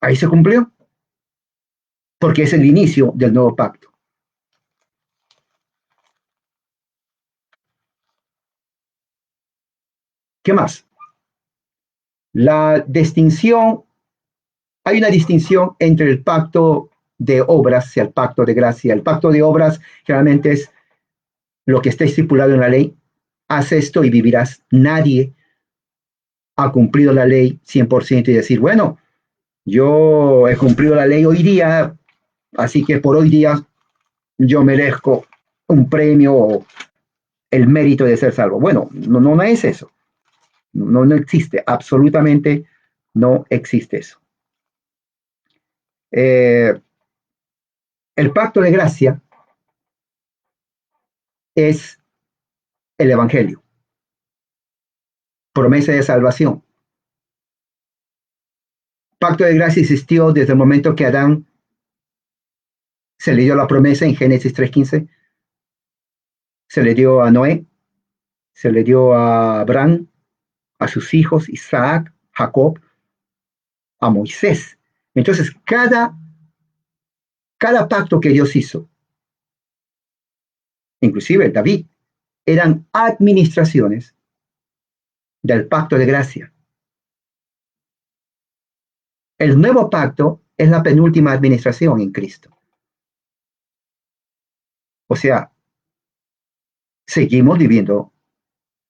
Ahí se cumplió, porque es el inicio del nuevo pacto. ¿Qué más? La distinción, hay una distinción entre el pacto de obras y el pacto de gracia. El pacto de obras generalmente es lo que está estipulado en la ley. Haz esto y vivirás. Nadie ha cumplido la ley 100% y decir, bueno, yo he cumplido la ley hoy día, así que por hoy día yo merezco un premio o el mérito de ser salvo. Bueno, no es eso. No existe, absolutamente no existe eso. El pacto de gracia es el Evangelio, promesa de salvación. Pacto de gracia existió desde el momento que Adán se le dio la promesa en Génesis 3:15, se le dio a Noé, se le dio a Abraham, a sus hijos, Isaac, Jacob, a Moisés. Entonces, cada pacto que Dios hizo, inclusive David, eran administraciones del pacto de gracia. El nuevo pacto es la penúltima administración en Cristo. O sea, seguimos viviendo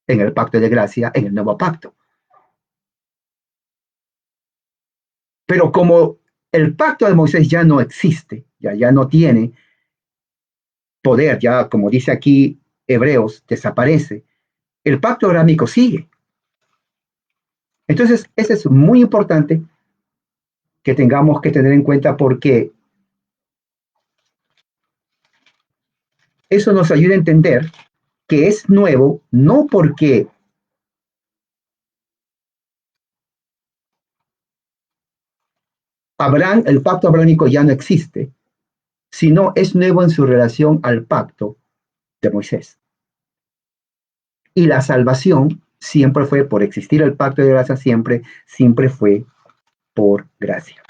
en el pacto de gracia, en el nuevo pacto. Pero como el pacto de Moisés ya no existe, ya no tiene poder, ya como dice aquí Hebreos, desaparece. El pacto abrámico sigue. Entonces, eso es muy importante que tengamos que tener en cuenta porque eso nos ayuda a entender que es nuevo, no porque Abraham, el pacto abrámico ya no existe, sino es nuevo en su relación al pacto de Moisés. Y la salvación siempre fue por existir el pacto de gracia, siempre fue por gracia.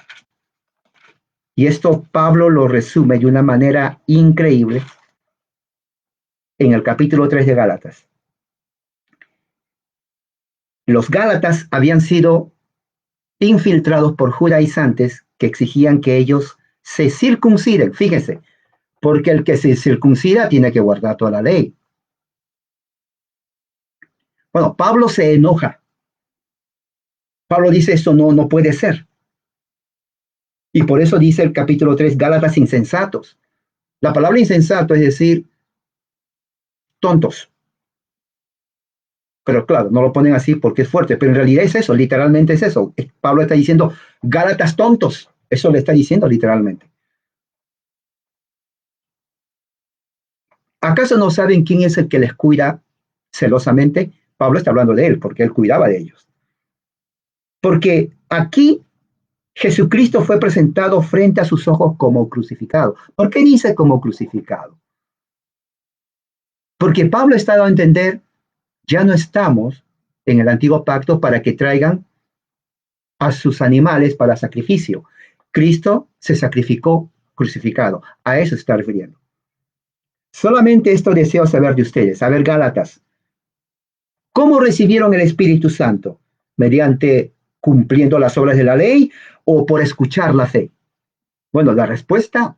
Y esto Pablo lo resume de una manera increíble en el capítulo 3 de Gálatas. Los Gálatas habían sido infiltrados por judaizantes que exigían que ellos se circunciden, fíjense, porque el que se circuncida tiene que guardar toda la ley. Bueno, Pablo se enoja. Pablo dice, esto no puede ser. Y por eso dice el capítulo 3, Gálatas insensatos. La palabra insensato es decir, tontos. Pero claro, no lo ponen así porque es fuerte, pero en realidad es eso, literalmente es eso. Pablo está diciendo, Gálatas tontos. Eso le está diciendo literalmente. ¿Acaso no saben quién es el que les cuida celosamente? Pablo está hablando de él, porque él cuidaba de ellos. Porque aquí Jesucristo fue presentado frente a sus ojos como crucificado. ¿Por qué dice como crucificado? Porque Pablo está dando a entender, ya no estamos en el antiguo pacto para que traigan a sus animales para sacrificio. Cristo se sacrificó crucificado. A eso se está refiriendo. Solamente esto deseo saber de ustedes. A ver, Gálatas, ¿cómo recibieron el Espíritu Santo? ¿Mediante cumpliendo las obras de la ley o por escuchar la fe? Bueno, la respuesta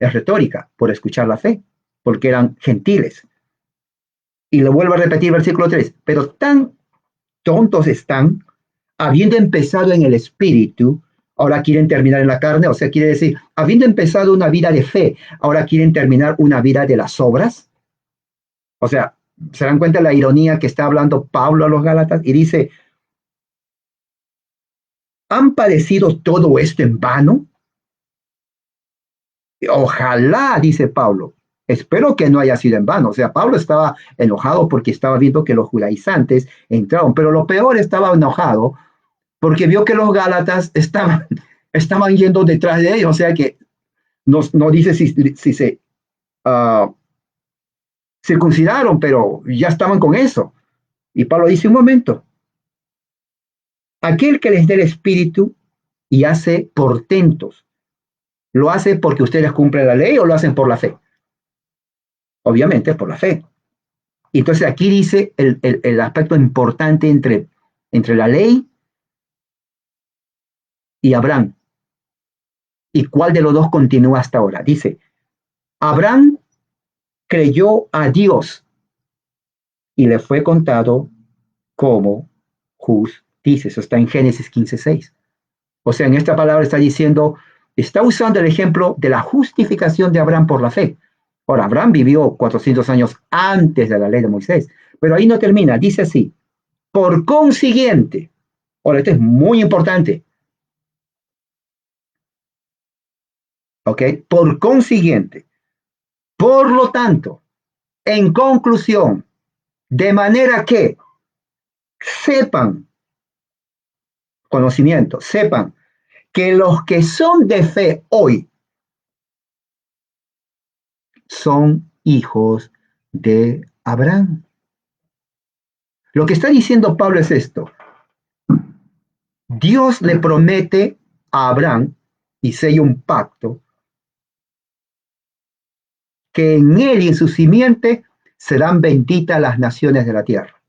es retórica, por escuchar la fe, porque eran gentiles. Y lo vuelvo a repetir, versículo 3, pero tan tontos están, habiendo empezado en el Espíritu, ahora quieren terminar en la carne, o sea, quiere decir, habiendo empezado una vida de fe, ahora quieren terminar una vida de las obras. O sea, ¿se dan cuenta de la ironía que está hablando Pablo a los Gálatas? Y dice, ¿han padecido todo esto en vano? Ojalá, dice Pablo. Espero que no haya sido en vano. O sea, Pablo estaba enojado porque estaba viendo que los judaizantes entraron, pero lo peor, estaba enojado porque vio que los gálatas estaban yendo detrás de ellos. O sea que no dice si se circuncidaron, pero ya estaban con eso. Y Pablo dice, un momento, aquel que les dé el espíritu y hace portentos, ¿lo hace porque ustedes cumplen la ley o lo hacen por la fe? Obviamente por la fe. Y entonces aquí dice el aspecto importante entre la ley y Abraham. ¿Y cuál de los dos continúa hasta ahora? Dice, Abraham creyó a Dios y le fue contado como justicia. Eso está en Génesis 15:6. O sea, en esta palabra está diciendo, está usando el ejemplo de la justificación de Abraham por la fe. Ahora, Abraham vivió 400 años antes de la ley de Moisés, pero ahí no termina, dice así, por consiguiente, ahora esto es muy importante, ¿ok? Por consiguiente, por lo tanto, en conclusión, de manera que sepan, conocimiento, sepan que los que son de fe hoy son hijos de Abraham. Lo que está diciendo Pablo es esto. Dios le promete a Abraham y sella un pacto que en él y en su simiente serán benditas las naciones de la tierra.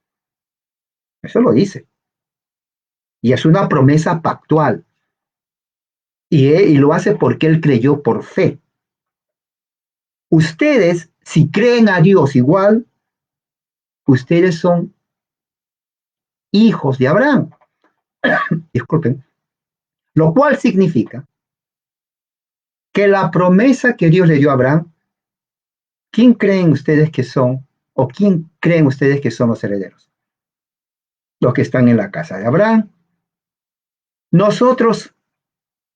Eso lo dice. Y es una promesa pactual. Y lo hace porque él creyó por fe. Ustedes, si creen a Dios igual, ustedes son hijos de Abraham. Disculpen. Lo cual significa que la promesa que Dios le dio a Abraham, ¿quién creen ustedes que son, o quién creen ustedes que son los herederos? Los que están en la casa de Abraham. Nosotros,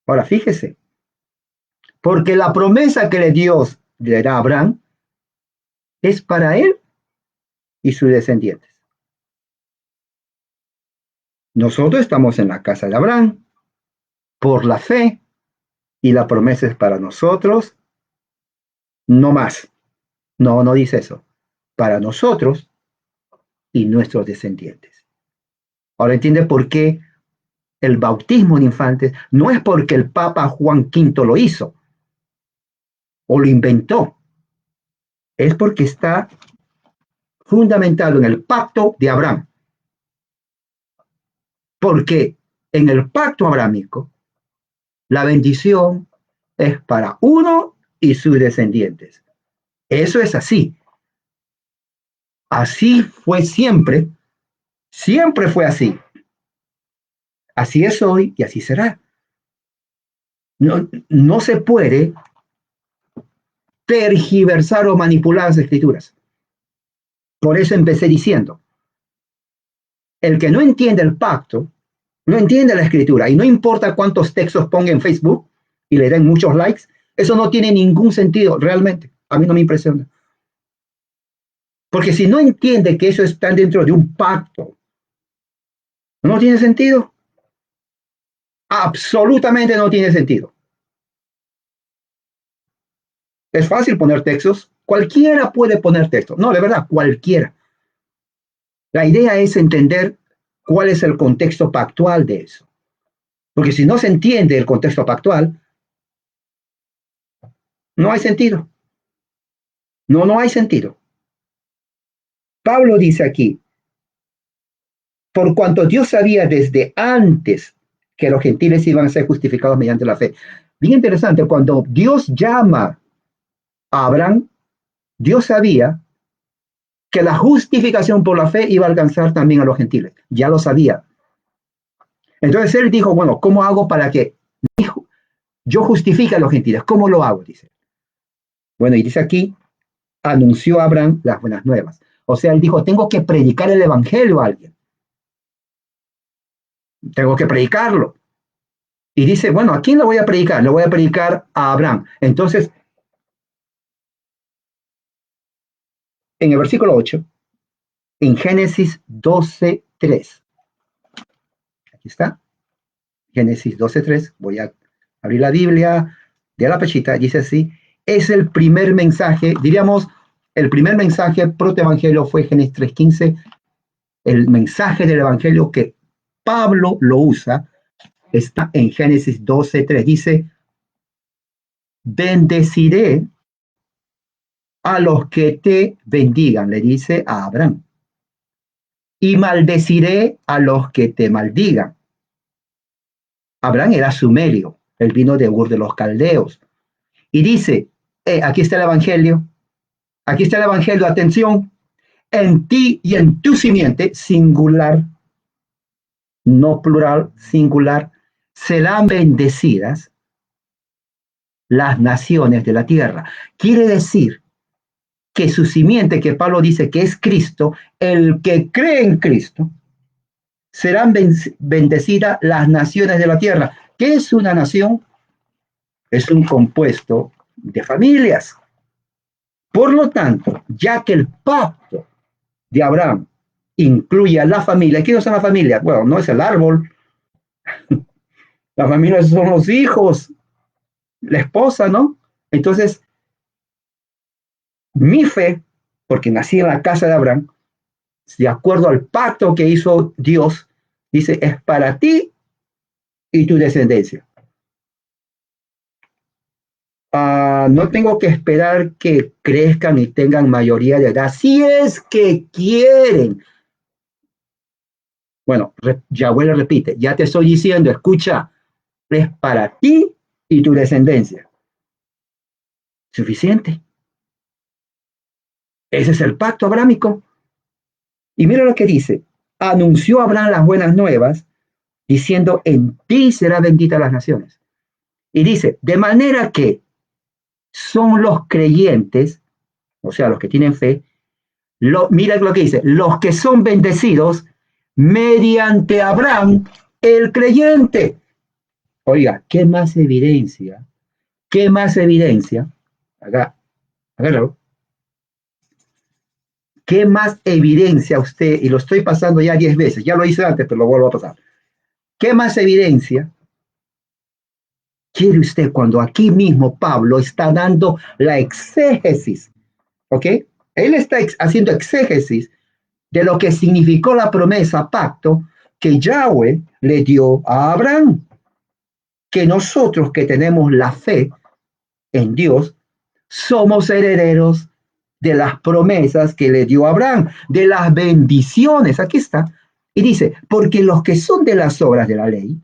ahora fíjese, porque la promesa que Dios le da a Abraham es para él y sus descendientes. Nosotros estamos en la casa de Abraham por la fe y la promesa es para nosotros, no más. No, no dice eso. Para nosotros y nuestros descendientes. Ahora entiende por qué el bautismo de infantes no es porque el Papa Juan V lo hizo o lo inventó. Es porque está fundamentado en el pacto de Abraham. Porque en el pacto abrámico, la bendición es para uno y sus descendientes. Eso es así. Así fue siempre. Siempre fue así. Así es hoy y así será. No, no se puede tergiversar o manipular las escrituras. Por eso empecé diciendo, el que no entiende el pacto, no entiende la escritura, y no importa cuántos textos ponga en Facebook y le den muchos likes, eso no tiene ningún sentido realmente. A mí no me impresiona. Porque si no entiende que eso está dentro de un pacto, no tiene sentido. Absolutamente no tiene sentido. Es fácil poner textos. Cualquiera puede poner textos. No, de verdad, cualquiera. La idea es entender cuál es el contexto pactual de eso. Porque si no se entiende el contexto pactual, no hay sentido. No, no hay sentido. Pablo dice aquí, por cuanto Dios sabía desde antes que los gentiles iban a ser justificados mediante la fe. Bien interesante, cuando Dios llama a Abraham, Dios sabía que la justificación por la fe iba a alcanzar también a los gentiles. Ya lo sabía. Entonces él dijo, bueno, ¿cómo hago para que yo justifique a los gentiles? ¿Cómo lo hago? Dice. Bueno, y dice aquí, anunció a Abraham las buenas nuevas. O sea, él dijo, tengo que predicar el evangelio a alguien. Tengo que predicarlo. Y dice, bueno, ¿a quién lo voy a predicar? Lo voy a predicar a Abraham. Entonces, en el versículo 8, en Génesis 12:3. Aquí está. Génesis 12:3. Voy a abrir la Biblia de la pechita. Dice así. Es el primer mensaje, diríamos, el primer mensaje protoevangelio fue Génesis 3:15. El mensaje del evangelio que Pablo lo usa está en Génesis 12:3. Dice, bendeciré a los que te bendigan, le dice a Abraham. Y maldeciré a los que te maldigan. Abraham era sumerio, él vino de Ur de los Caldeos. Y dice, aquí está el evangelio, atención, en ti y en tu simiente, singular, no plural, singular, serán bendecidas las naciones de la tierra. Quiere decir que su simiente, que Pablo dice que es Cristo, el que cree en Cristo, serán bendecidas las naciones de la tierra. ¿Qué es una nación? Es un compuesto de familias. Por lo tanto, ya que el pacto de Abraham incluye a la familia, ¿quiénes son la familia? Bueno, no es el árbol, la familia son los hijos, la esposa, ¿no? Entonces, mi fe, porque nací en la casa de Abraham, de acuerdo al pacto que hizo Dios, dice, es para ti y tu descendencia. No tengo que esperar que crezcan y tengan mayoría de edad, si es que quieren. Bueno, Yahweh le repite, ya te estoy diciendo, escucha, es para ti y tu descendencia. Suficiente. Ese es el pacto abrámico. Y mira lo que dice, anunció Abraham las buenas nuevas, diciendo, en ti será bendita las naciones. Y dice, de manera que son los creyentes, o sea, los que tienen fe. Mira lo que dice, los que son bendecidos mediante Abraham, el creyente. Oiga, ¿qué más evidencia? ¿Qué más evidencia? Acá, agárralo. ¿Qué más evidencia usted? Y lo estoy pasando ya 10 veces, ya lo hice antes, pero lo vuelvo a pasar. ¿Qué más evidencia quiere usted cuando aquí mismo Pablo está dando la exégesis? ¿Ok? Él está haciendo exégesis de lo que significó la promesa, pacto, que Yahweh le dio a Abraham. Que nosotros que tenemos la fe en Dios, somos herederos de las promesas que le dio a Abraham, de las bendiciones. Aquí está. Y dice, porque los que son de las obras de la ley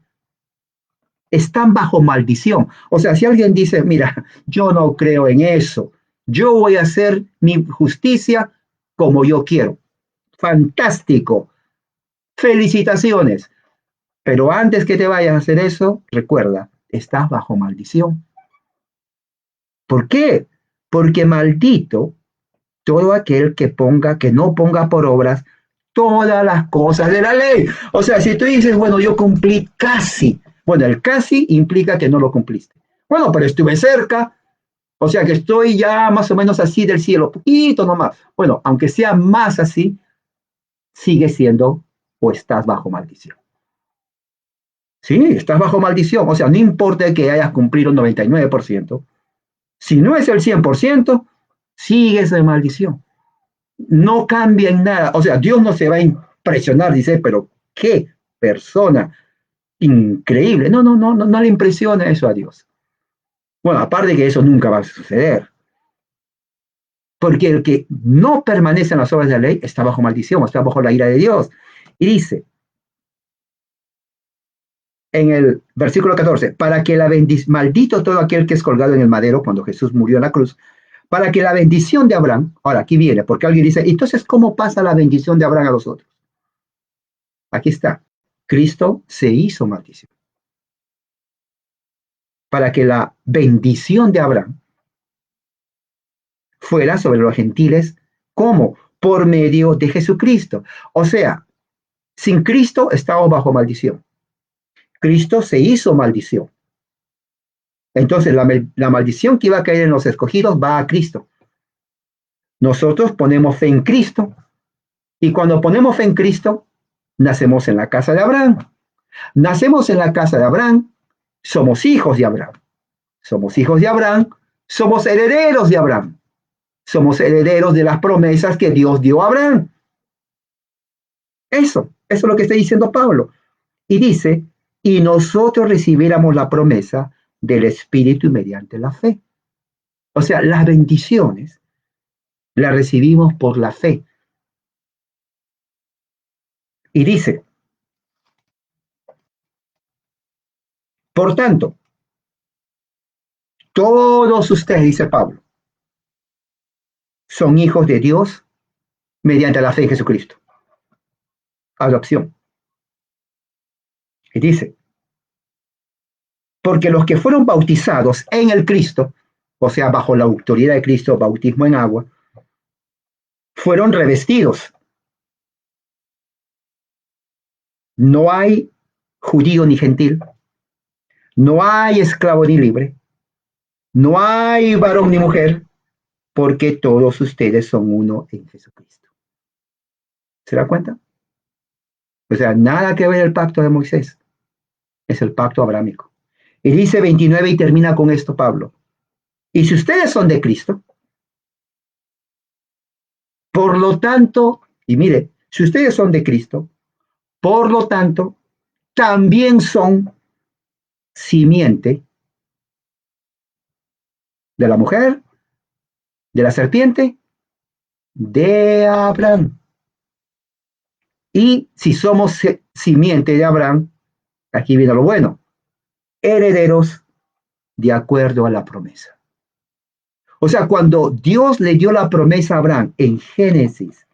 están bajo maldición. O sea, si alguien dice, mira, yo no creo en eso, yo voy a hacer mi justicia como yo quiero. Fantástico. Felicitaciones. Pero antes que te vayas a hacer eso, recuerda, estás bajo maldición. ¿Por qué? Porque maldito todo aquel que no ponga por obras todas las cosas de la ley. O sea, si tú dices, bueno, yo cumplí casi, bueno, el casi implica que no lo cumpliste. Bueno, pero estuve cerca, o sea que estoy ya más o menos así del cielo, poquito nomás. Bueno, aunque sea más así, sigue siendo o estás bajo maldición. Sí, estás bajo maldición. O sea, no importa que hayas cumplido un 99%, si no es el 100%, sigues en maldición. No cambia en nada. O sea, Dios no se va a impresionar, dice, pero qué persona increíble. No, no, no, no, no le impresiona eso a Dios. Bueno, aparte que eso nunca va a suceder. Porque el que no permanece en las obras de la ley está bajo maldición, está bajo la ira de Dios. Y dice en el versículo 14, para que la bendición, maldito todo aquel que es colgado en el madero cuando Jesús murió en la cruz, para que la bendición de Abraham, ahora aquí viene, porque alguien dice, entonces, ¿cómo pasa la bendición de Abraham a los otros? Aquí está, Cristo se hizo maldición, para que la bendición de Abraham fuera sobre los gentiles, ¿cómo? Por medio de Jesucristo. O sea, sin Cristo estamos bajo maldición. Cristo se hizo maldición. Entonces, la maldición que iba a caer en los escogidos va a Cristo. Nosotros ponemos fe en Cristo y cuando ponemos fe en Cristo, nacemos en la casa de Abraham. Nacemos en la casa de Abraham, somos hijos de Abraham. Somos hijos de Abraham, somos herederos de Abraham. Somos herederos de las promesas que Dios dio a Abraham. Eso es lo que está diciendo Pablo. Y dice, y nosotros recibiéramos la promesa del Espíritu mediante la fe. O sea, las bendiciones las recibimos por la fe. Y dice, por tanto, todos ustedes, dice Pablo, son hijos de Dios mediante la fe en Jesucristo. Adopción. Y dice, porque los que fueron bautizados en el Cristo, o sea, bajo la autoridad de Cristo, bautismo en agua, fueron revestidos. No hay judío ni gentil, no hay esclavo ni libre, no hay varón ni mujer, porque todos ustedes son uno en Jesucristo. ¿Se da cuenta? O sea, nada que ver el pacto de Moisés, es el pacto abrámico. Y dice 29 y termina con esto Pablo. Y si ustedes son de Cristo, por lo tanto, y mire, si ustedes son de Cristo, por lo tanto, también son simiente de la mujer, de la serpiente, de Abraham. Y si somos simiente de Abraham, aquí viene lo bueno, herederos de acuerdo a la promesa. O sea, cuando Dios le dio la promesa a Abraham en Génesis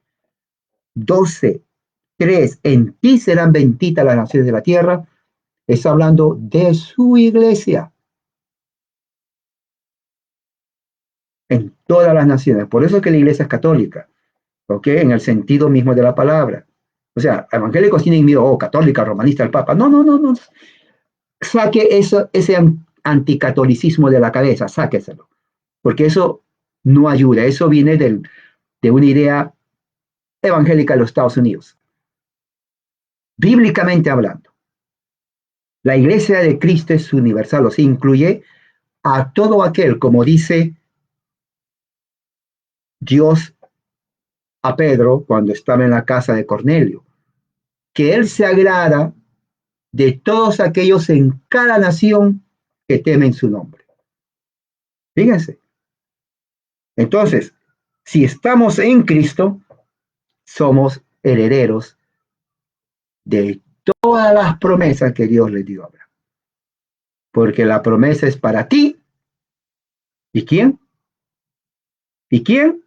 12:3, en ti serán benditas las naciones de la tierra, está hablando de su iglesia. en todas las naciones. Por eso es que la iglesia es católica, ¿ok? En el sentido mismo de la palabra. O sea, evangélicos tienen miedo, oh, católica, romanista, el papa. No, no, no, no. Saque eso, ese anticatolicismo de la cabeza, sáqueselo. Porque eso no ayuda. Eso viene de una idea evangélica de los Estados Unidos. Bíblicamente hablando, la iglesia de Cristo es universal, o sea, incluye a todo aquel, como dice Dios a Pedro cuando estaba en la casa de Cornelio, que él se agrada de todos aquellos en cada nación que temen su nombre. Fíjense. Entonces, si estamos en Cristo, somos herederos de todas las promesas que Dios le dio a Abraham. Porque la promesa es para ti. ¿Y quién? ¿Y quién?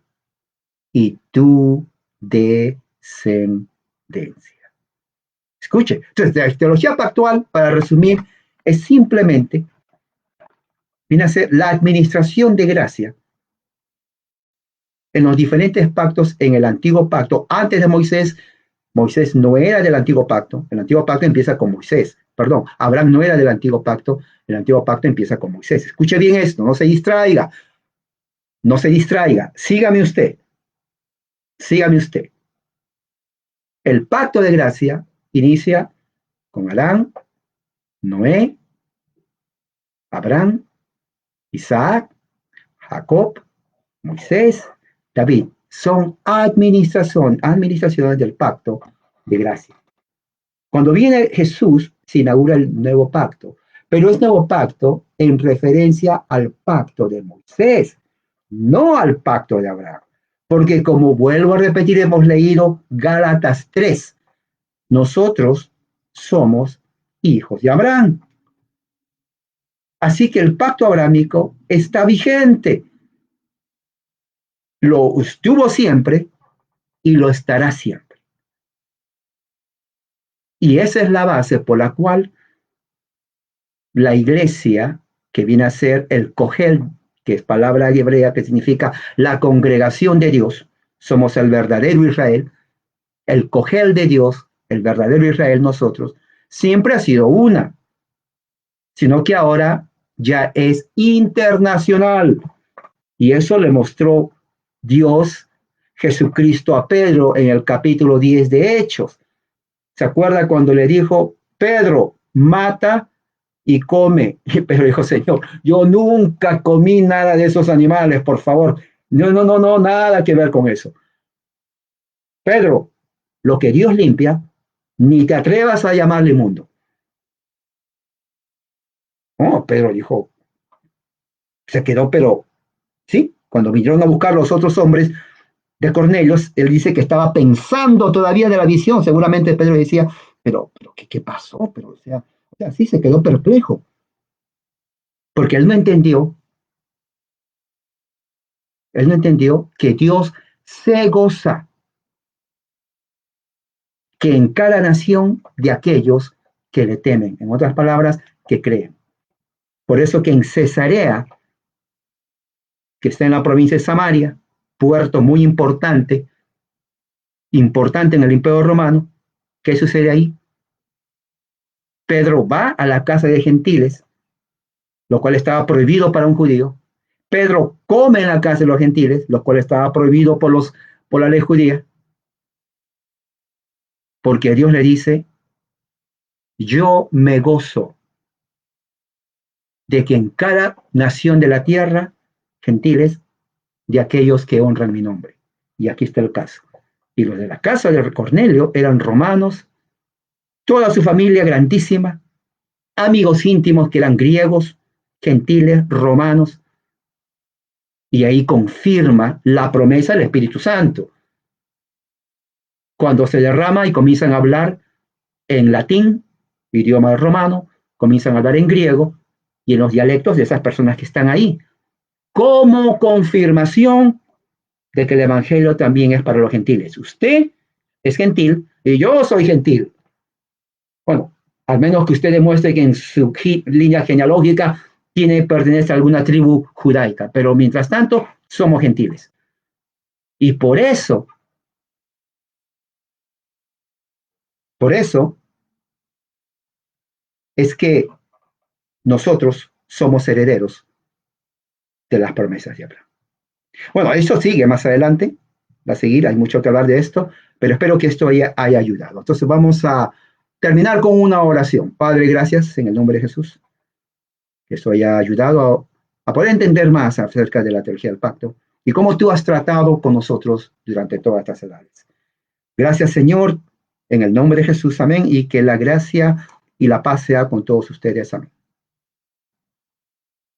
Y tu descendencia. Escuche, entonces la teología pactual, para resumir, es simplemente, viene a ser la administración de gracia en los diferentes pactos en el antiguo pacto. Antes de Moisés, Moisés no era del antiguo pacto. El antiguo pacto empieza con Moisés. Perdón, Abraham no era del antiguo pacto. El antiguo pacto empieza con Moisés. Escuche bien esto, no se distraiga. No se distraiga. Sígame usted. Sígame usted. El pacto de gracia inicia con Adán, Noé, Abraham, Isaac, Jacob, Moisés, David. Son administraciones del pacto de gracia. Cuando viene Jesús, se inaugura el nuevo pacto, pero es nuevo pacto en referencia al pacto de Moisés, no al pacto de Abraham. Porque como vuelvo a repetir, hemos leído Gálatas 3, nosotros somos hijos de Abraham. Así que el pacto abrámico está vigente. Lo estuvo siempre y lo estará siempre. Y esa es la base por la cual la iglesia, que viene a ser el Kohel, que es palabra hebrea que significa la congregación de Dios, somos el verdadero Israel, el Kohel de Dios, el verdadero Israel nosotros, siempre ha sido una, sino que ahora ya es internacional. Y eso le mostró Dios Jesucristo a Pedro en el capítulo 10 de Hechos. ¿Se acuerda cuando le dijo, Pedro, mata y come? Y Pedro dijo, Señor, yo nunca comí nada de esos animales, por favor. No, no, no, no, nada que ver con eso. Pedro, lo que Dios limpia, ni te atrevas a llamarle mundo. Oh, Pedro dijo, se quedó, pero sí, cuando vinieron a buscar los otros hombres de Cornelio, él dice que estaba pensando todavía de la visión. Seguramente Pedro decía, pero ¿qué pasó? Pero, o sea, sí se quedó perplejo. Porque él no entendió que Dios se goza que en cada nación de aquellos que le temen, en otras palabras, que creen. Por eso que en Cesarea, que está en la provincia de Samaria, puerto muy importante, importante en el Imperio Romano, ¿qué sucede ahí? Pedro va a la casa de gentiles, lo cual estaba prohibido para un judío. Pedro come en la casa de los gentiles, lo cual estaba prohibido por la ley judía, porque Dios le dice, yo me gozo de que en cada nación de la tierra, gentiles, de aquellos que honran mi nombre. Y aquí está el caso. Y los de la casa de Cornelio eran romanos, toda su familia grandísima, amigos íntimos que eran griegos, gentiles, romanos, y ahí confirma la promesa del Espíritu Santo. Cuando se derrama y comienzan a hablar en latín, idioma romano, comienzan a hablar en griego y en los dialectos de esas personas que están ahí, como confirmación de que el Evangelio también es para los gentiles. Usted es gentil y yo soy gentil. Bueno, al menos que usted demuestre que en su línea genealógica pertenece a alguna tribu judaica, pero mientras tanto somos gentiles. Y por eso es que nosotros somos herederos de las promesas de Abraham. Bueno, eso sigue más adelante, va a seguir, hay mucho que hablar de esto, pero espero que esto haya ayudado. Entonces vamos a terminar con una oración. Padre, gracias en el nombre de Jesús, que esto haya ayudado a poder entender más acerca de la teología del pacto y cómo tú has tratado con nosotros durante todas estas edades. Gracias, Señor, en el nombre de Jesús, amén, y que la gracia y la paz sea con todos ustedes, amén.